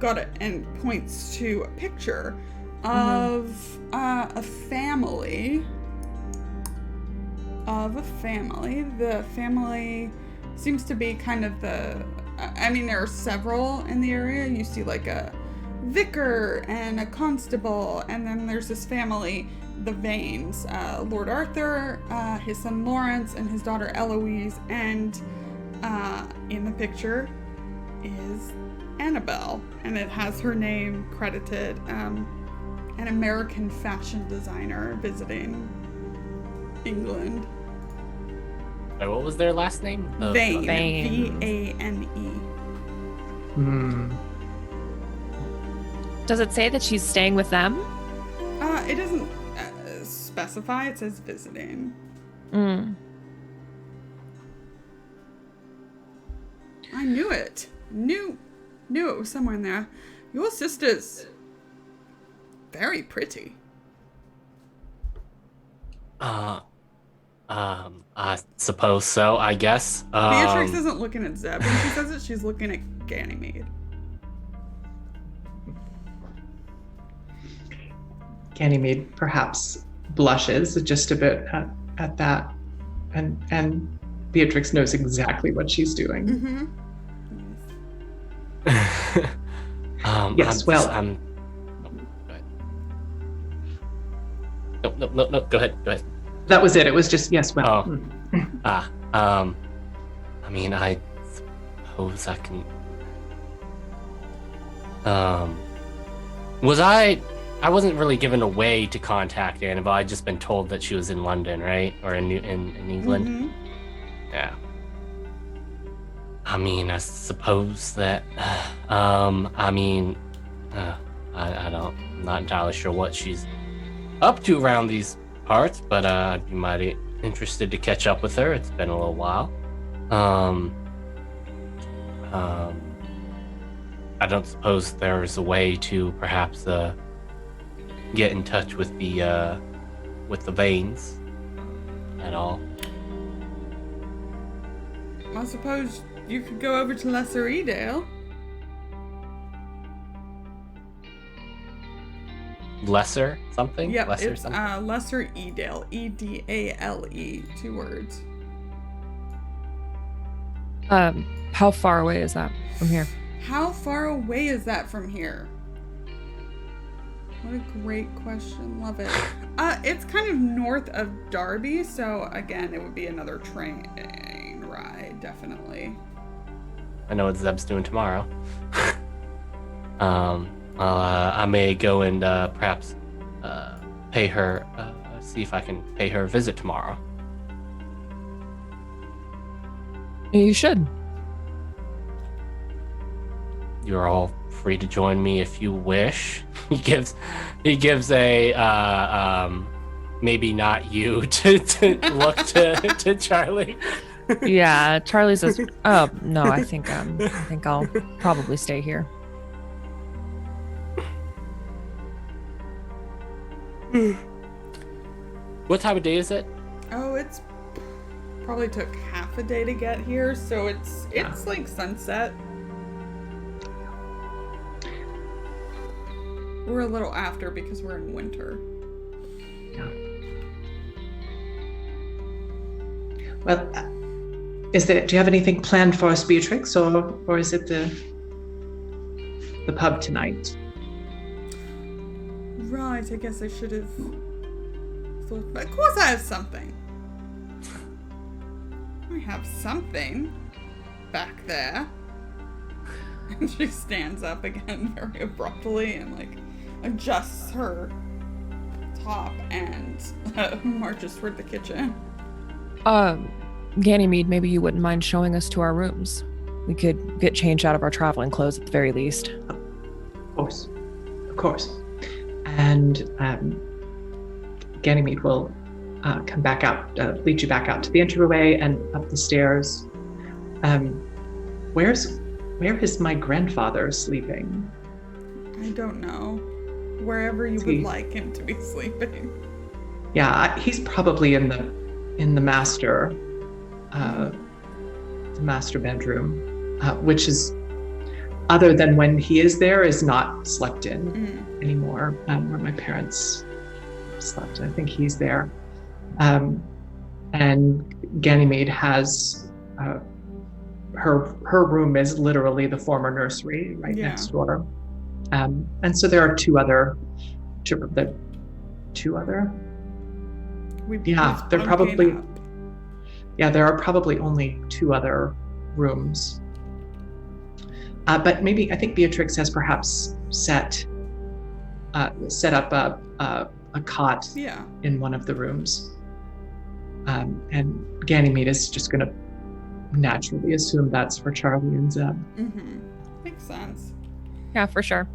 got it, and points to a picture of a family. The family seems to be kind of I mean, there are several in the area. You see like a vicar and a constable, and then there's this family, the Vanes, Lord Arthur, his son Lawrence, and his daughter Eloise, and in the picture is Annabelle, and it has her name credited. An American fashion designer visiting England. What was their last name? Vane. Vane. V-A-N-E. Does it say that she's staying with them? It doesn't specify. It says visiting. I knew it. Knew it was somewhere in there. Your sister's very pretty. I suppose so, I guess. Beatrix isn't looking at Zeb. When she says it, she's looking at Ganymede. Ganymede perhaps blushes just a bit at that, and Beatrix knows exactly what she's doing. Yes, Go ahead. That was it. It was just yes, well. I mean, I suppose I can. I wasn't really given a way to contact Annabelle. I'd just been told that she was in London, right, or in England. Yeah. I mean, I suppose that. I'm not entirely sure what she's up to around these parts, but I'd be mighty interested to catch up with her. It's been a little while. I don't suppose there's a way to perhaps get in touch with the Vanes at all. I suppose you could go over to Lesser Edale. Lesser something? Yep, Lesser it's something? Lesser Edale. E-D-A-L-E. 2 words. How far away is that from here? How far away is that from here? What a great question. Love it. It's kind of north of Derby, so again, it would be another train ride, definitely. I know what Zeb's doing tomorrow. I may go and perhaps pay her, see if I can pay her a visit tomorrow. You should. You're all free to join me if you wish. He gives a maybe not you to look to Charlie. Yeah, Charlie says, "Oh no, I think I'll probably stay here." What time of day is it? Oh, it's probably took half a day to get here, so it's like sunset. We're a little after because we're in winter. Yeah. Well, do you have anything planned for us, Beatrix, or is it the pub tonight? Right, I guess I should have thought. But of course I have something. I have something back there. And she stands up again very abruptly and adjusts her top and marches toward the kitchen. Ganymede, maybe you wouldn't mind showing us to our rooms. We could get changed out of our traveling clothes at the very least. Of course. And Ganymede will come back out, lead you back out to the entryway and up the stairs. Where is my grandfather sleeping? I don't know. Wherever you would like him to be sleeping. Yeah, he's probably in the master bedroom, which is, other than when he is there, is not slept in anymore. Where my parents slept, I think he's there. And Ganymede has her room is literally the former nursery right next door. And so there are two other. There are probably only 2 other rooms. But maybe I think Beatrix has perhaps set up a cot in one of the rooms. And Ganymede is just going to naturally assume that's for Charlie and Zeb. Mm-hmm. Makes sense. Yeah, for sure.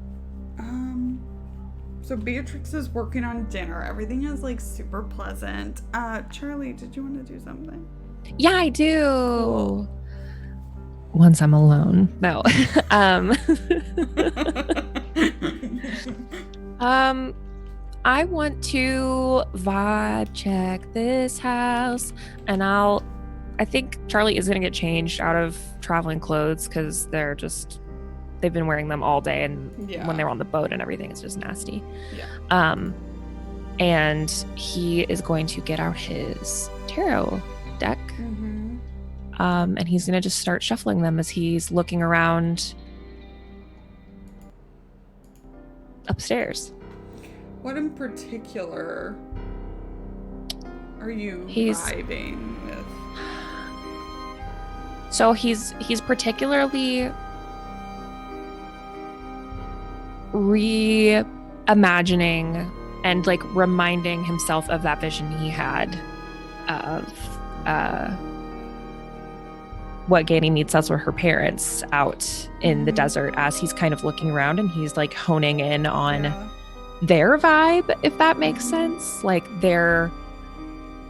So Beatrix is working on dinner. Everything is like super pleasant. Charlie, did you want to do something? Yeah, I do. Cool. Once I'm alone. No. I want to vibe check this house, and I think Charlie is going to get changed out of traveling clothes because they've been wearing them all day, and when they were on the boat and everything, it's just nasty. Yeah. And he is going to get out his tarot deck, and he's going to just start shuffling them as he's looking around upstairs. What in particular are you vibing with? So he's particularly reimagining and like reminding himself of that vision he had of what Ganymede says were her parents out in the desert, as he's kind of looking around and he's like honing in on their vibe, if that makes sense, like their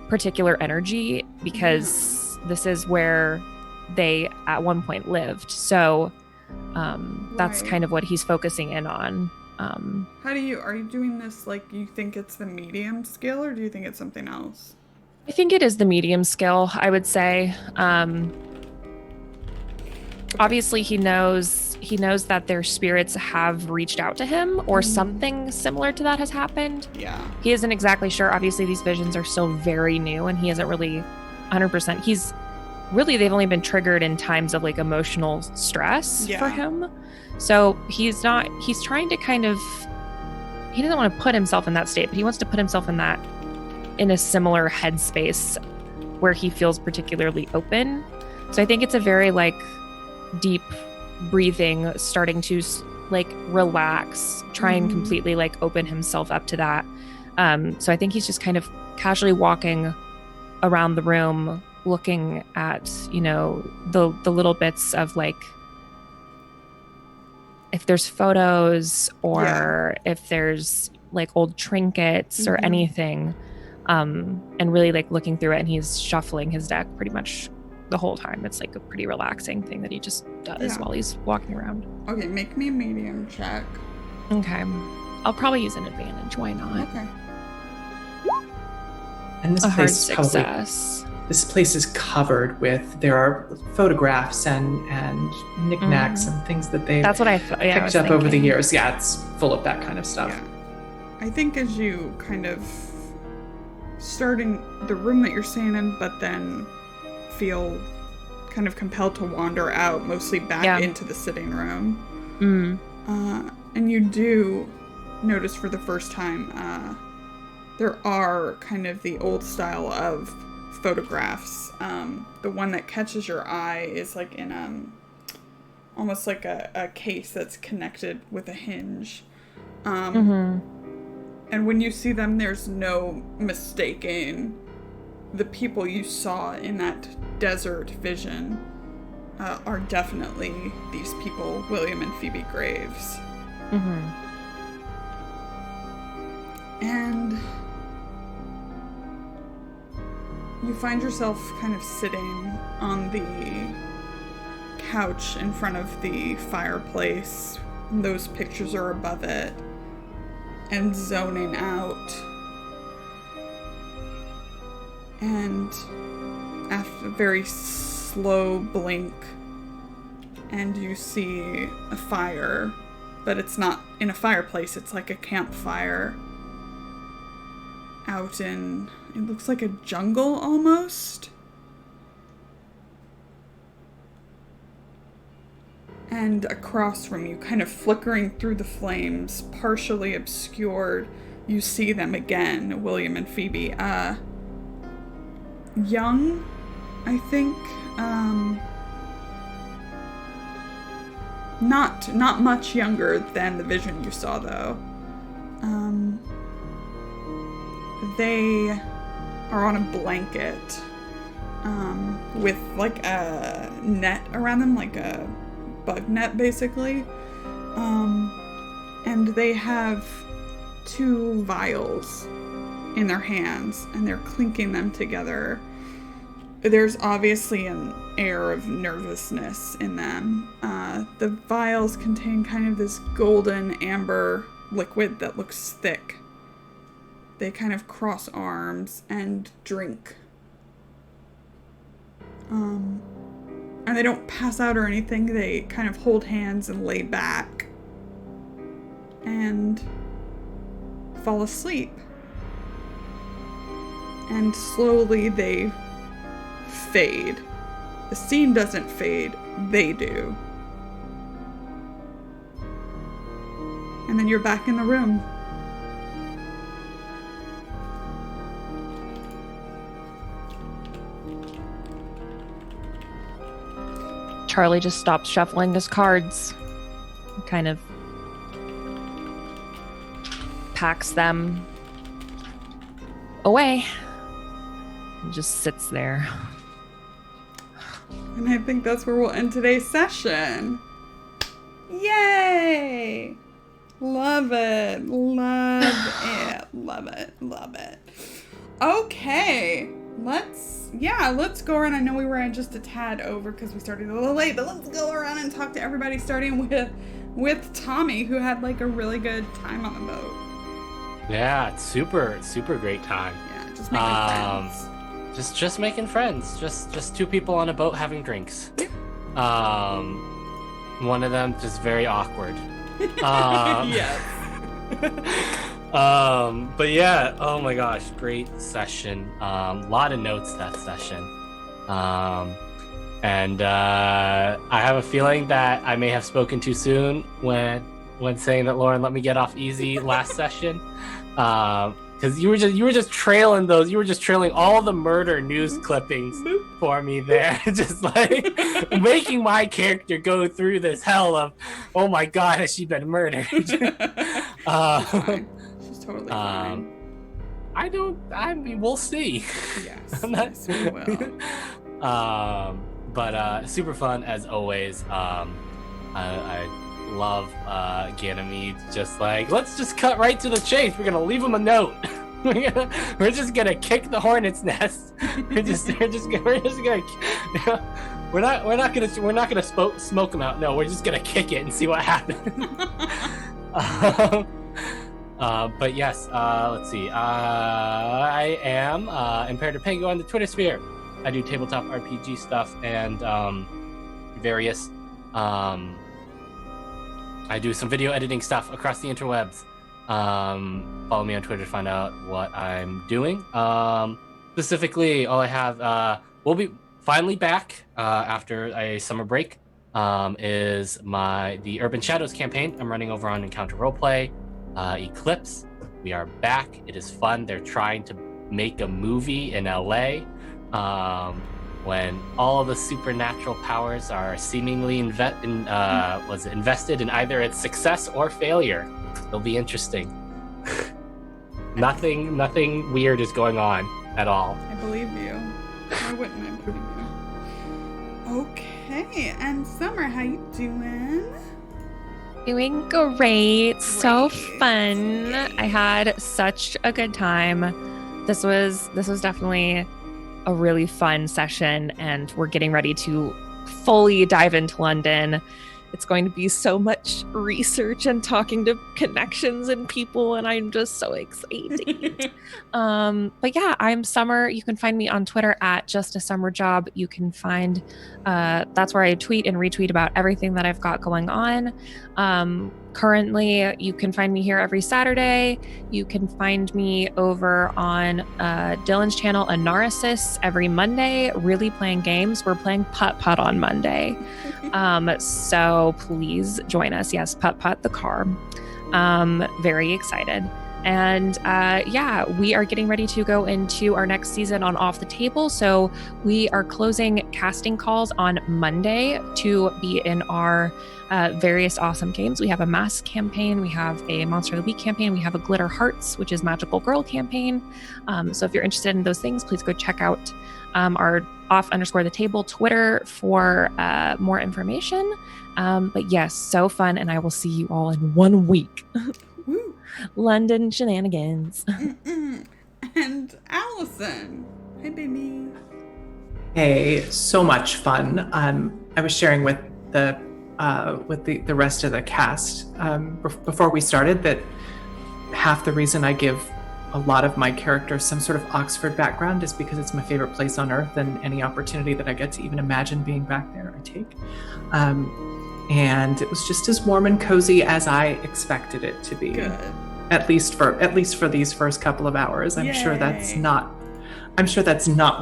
particular energy, because this is where they at one point lived. So that's kind of what he's focusing in on. Are you doing this like you think it's the medium skill, or do you think it's something else? I think it is the medium skill, I would say. Obviously he knows that their spirits have reached out to him, or something similar to that has happened. Yeah. He isn't exactly sure. Obviously these visions are still very new and he isn't really 100%. They've only been triggered in times of like emotional stress for him. So he's trying to kind of, he doesn't want to put himself in that state, but he wants to put himself in a similar headspace where he feels particularly open. So I think it's a very like deep breathing, starting to like relax, try and completely like open himself up to that. So I think he's just kind of casually walking around the room, looking at, the little bits of like, if there's photos or if there's like old trinkets or anything, and really like looking through it, and he's shuffling his deck pretty much the whole time. It's like a pretty relaxing thing that he just does while he's walking around. Okay, make me a medium check. Okay. I'll probably use an advantage. Why not? Okay. And this A hard place success. This place is covered with, there are photographs and knickknacks and things that they've That's what I thought. Yeah, picked up over the years. Yeah, it's full of that kind of stuff. Yeah. I think as you kind of starting the room that you're staying in, but then feel kind of compelled to wander out, mostly back into the sitting room. And you do notice for the first time, there are kind of the old style of photographs. The one that catches your eye is like in almost like a case that's connected with a hinge. And when you see them, there's no mistaking the people you saw in that desert vision are definitely these people, William and Phoebe Graves. And you find yourself kind of sitting on the couch in front of the fireplace. And those pictures are above it. And zoning out. And after a very slow blink, and you see a fire, but it's not in a fireplace, it's like a campfire out in, it looks like a jungle almost. And across from you, kind of flickering through the flames, partially obscured, you see them again, William and Phoebe. Young, I think. Not much younger than the vision you saw, though. They are on a blanket with like a net around them, like a bug net, basically. And they have 2 vials in their hands, and they're clinking them together. There's obviously an air of nervousness in them. The vials contain kind of this golden amber liquid that looks thick. They kind of cross arms and drink. And they don't pass out or anything. They kind of hold hands and lay back and fall asleep. And slowly they fade. The scene doesn't fade, they do. And then you're back in the room. Charlie just stops shuffling his cards, kind of packs them away, and just sits there. And I think that's where we'll end today's session. Yay! Love it. Love it. Love it. Love it. Okay. Let's go around. I know we were just a tad over because we started a little late, but let's go around and talk to everybody, starting with Tommy, who had like a really good time on the boat. Yeah, it's super great time. Yeah, just making friends. Just making friends. Just 2 people on a boat having drinks. One of them just very awkward. Yes. But yeah, oh my gosh, great session. Lot of notes that session. And I have a feeling that I may have spoken too soon when saying that Lauren let me get off easy last session. Because you were just trailing those. You were just trailing all the murder news clippings for me there, just like making my character go through this hell of, oh my god, has she been murdered? She's totally fine. I mean, we'll see. Yes, yes, we will. But super fun as always. I love Ganymede, just like, let's just cut right to the chase. We're gonna leave him a note. We're just gonna kick the hornet's nest. We're not gonna smoke him out. No, we're just gonna kick it and see what happens. But yes, let's see. I am Imperator Pango on the Twitter sphere. I do tabletop RPG stuff and various. I do some video editing stuff across the interwebs. Follow me on Twitter to find out what I'm doing. Specifically, all I have, we'll be finally back after a summer break, is the Urban Shadows campaign I'm running over on Encounter Roleplay, Eclipse. We are back. It is fun. They're trying to make a movie in LA. When all of the supernatural powers are seemingly invested in either its success or failure. It'll be interesting. Nothing weird is going on at all. I believe you. Why wouldn't I believe you? Okay, and Summer, how you doing? Doing great. So fun. I had such a good time. This was definitely a really fun session, and we're getting ready to fully dive into London. It's going to be so much research and talking to connections and people, and I'm just so excited. But yeah, I'm Summer. You can find me on Twitter at Just a Summer Job. You can find that's where I tweet and retweet about everything that I've got going on. Currently, you can find me here every Saturday. You can find me over on Dylan's channel, Anarsis, every Monday, really playing games. We're playing Putt-Putt on Monday. So please join us. Yes, Putt-Putt the car. Very excited. And yeah, we are getting ready to go into our next season on Off the Table. So we are closing casting calls on Monday to be in our various awesome games. We have a Mask campaign, we have a Monster of the Week campaign, we have a Glitter Hearts, which is Magical Girl campaign. So if you're interested in those things, please go check out our Off_the_table Twitter for more information. But yes, so fun, and I will see you all in 1 week. Woo. London shenanigans. And Allison. Hey, baby. Hey, so much fun. I was sharing with the rest of the cast before we started that half the reason I give a lot of my characters some sort of Oxford background is because it's my favorite place on earth, and any opportunity that I get to even imagine being back there, I take. And it was just as warm and cozy as I expected it to be. Good. At least for these first couple of hours. I'm sure that's not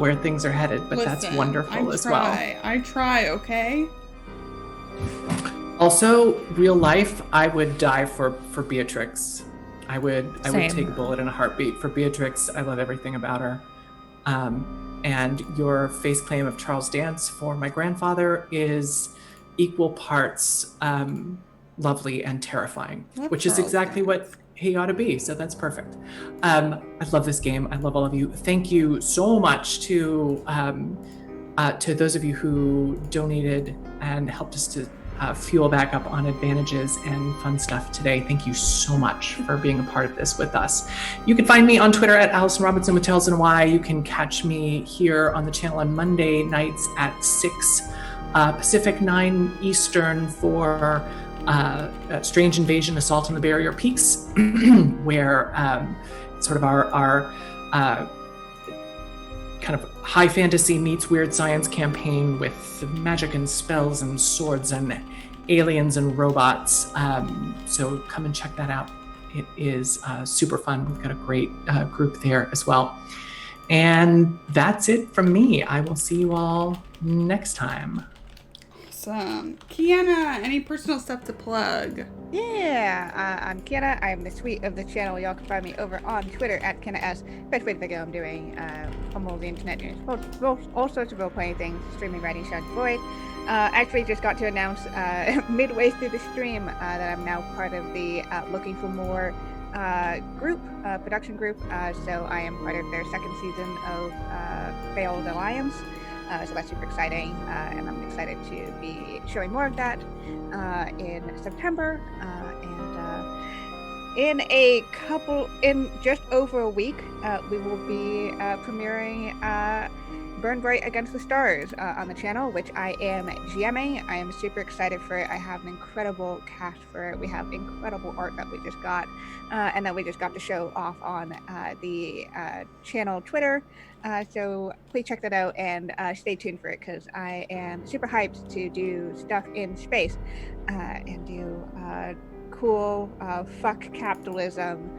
where things are headed, but Listen, that's wonderful as well. I try, okay? Also, real life, I would die for Beatrix. I would take a bullet in a heartbeat for Beatrix. I love everything about her. And your face claim of Charles Dance for my grandfather is equal parts lovely and terrifying, which is exactly what he ought to be. So that's perfect. I love this game. I love all of you. Thank you so much to those of you who donated and helped us to fuel back up on advantages and fun stuff today. Thank you so much for being a part of this with us. You can find me on Twitter at Allison Robinson with Tails and Y. You can catch me here on the channel on Monday nights at 6 Pacific, 9 Eastern for Strange Invasion Assault on the Barrier Peaks, where sort of our kind of high fantasy meets weird science campaign with magic and spells and swords and aliens and robots. So come and check that out. It is super fun. We've got a great group there as well. And that's it from me. I will see you all next time. Awesome. Kienna, any personal stuff to plug? Yeah, I'm Kienna. I'm the sweet of the channel. Y'all can find me over on Twitter at KiennaS. Best way to figure I'm doing all the internet news, all sorts of role-playing things, streaming, writing, shout, void. Actually, just got to announce midway through the stream that I'm now part of the Looking for More production group. So I am part of their second season of Failed Alliance. So that's super exciting, and I'm excited to be showing more of that in September. And in just over a week, we will be premiering Burn Bright Against the Stars on the channel, which I am GMing. I am super excited for it. I have an incredible cast for it. We have incredible art that we just got, and that we just got to show off on the channel Twitter. So please check that out and stay tuned for it, because I am super hyped to do stuff in space and do cool fuck capitalism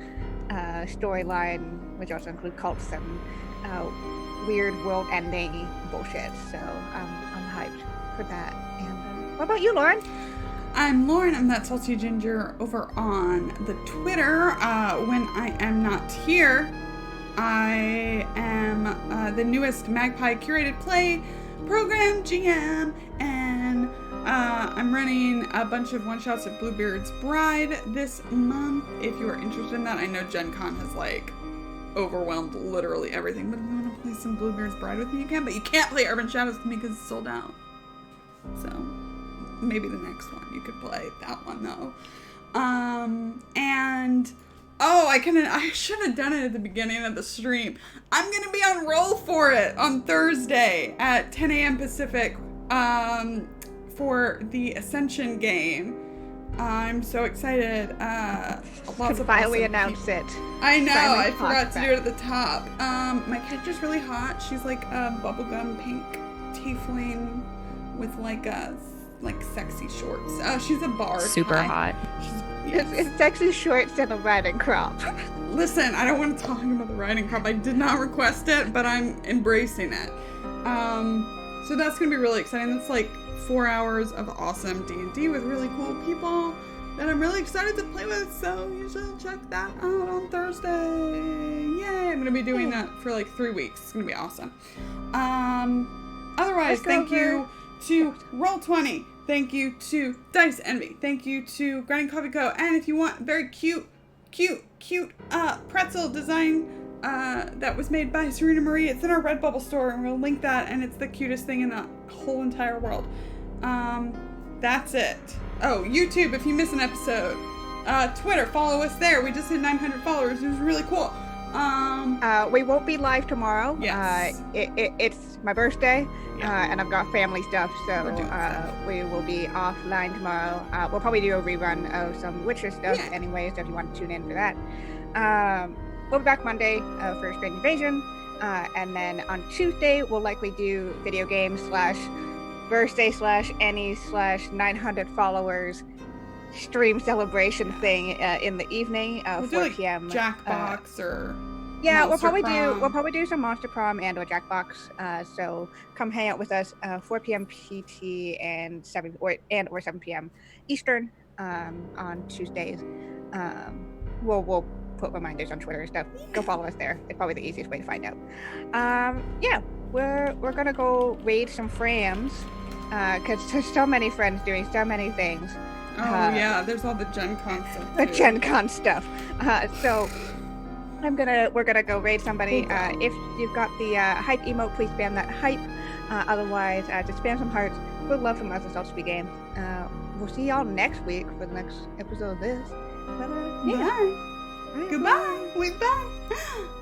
storyline, which also include cults and weird world-ending bullshit. So I'm hyped for that. And what about you, Lauren? I'm Lauren. I'm that salty ginger over on the Twitter. When I am not here, I am the newest Magpie curated play program GM, and I'm running a bunch of one-shots of Bluebeard's Bride this month. If you are interested in that, I know Gen Con has overwhelmed literally everything, but if you want to play some Bluebeard's Bride with me, you can, but you can't play Urban Shadows with me because it's sold out. So maybe the next one you could play that one though. And I should have done it at the beginning of the stream. I'm gonna be on Roll For It on Thursday at 10 a.m. Pacific for the Ascension game. I'm so excied. Lots of finally awesome announce it. I know, Finally I forgot to back. do it at the top. My character's really hot. She's like a bubblegum pink tiefling with sexy shorts. She's a bard. Super hot. It's sexy shorts and a riding crop. Listen, I don't want to talk about the riding crop. I did not request it, but I'm embracing it. So that's gonna be really exciting. That's 4 hours of awesome D&D with really cool people. that I'm really excited to play with. So you should check that out on Thursday. Yay! I'm gonna be doing that for like 3 weeks. It's gonna be awesome. Otherwise, thank you to Roll20. Thank you to Dice Envy. Thank you to Grinding Coffee Co. And if you want very cute pretzel design that was made by Serena Marie, it's in our Redbubble store, and we'll link that, and it's the cutest thing in the whole entire world. That's it. Oh, YouTube, if you miss an episode. Twitter, follow us there. We just hit 900 followers. It was really cool. We won't be live tomorrow. Yes. It's my birthday, and I've got family stuff, so We're doing we will be offline tomorrow. We'll probably do a rerun of some Witcher stuff anyway, so if you want to tune in for that. We'll be back Monday for Strange Invasion, and then on Tuesday we'll likely do video games / birthday / any / 900 followers stream celebration thing in the evening, We'll 4 do, p.m. Jackbox or Yeah, Monster we'll Prom. probably do some Monster Prom and or Jackbox. So come hang out with us 4 p.m. PT and 7 or 7 p.m. Eastern on Tuesdays. We'll put reminders on Twitter and stuff. Go follow us there. It's probably the easiest way to find out. We're gonna go raid some friends because there's so many friends doing so many things. Oh yeah, there's all the Gen Con stuff. The too. Gen Con stuff. So we're gonna go raid somebody. If you've got the hype emote, please spam that hype. Otherwise, just spam some hearts. We'd love some other Saltysweet games. We'll see y'all next week for the next episode of this. Bye. Goodbye. We bye.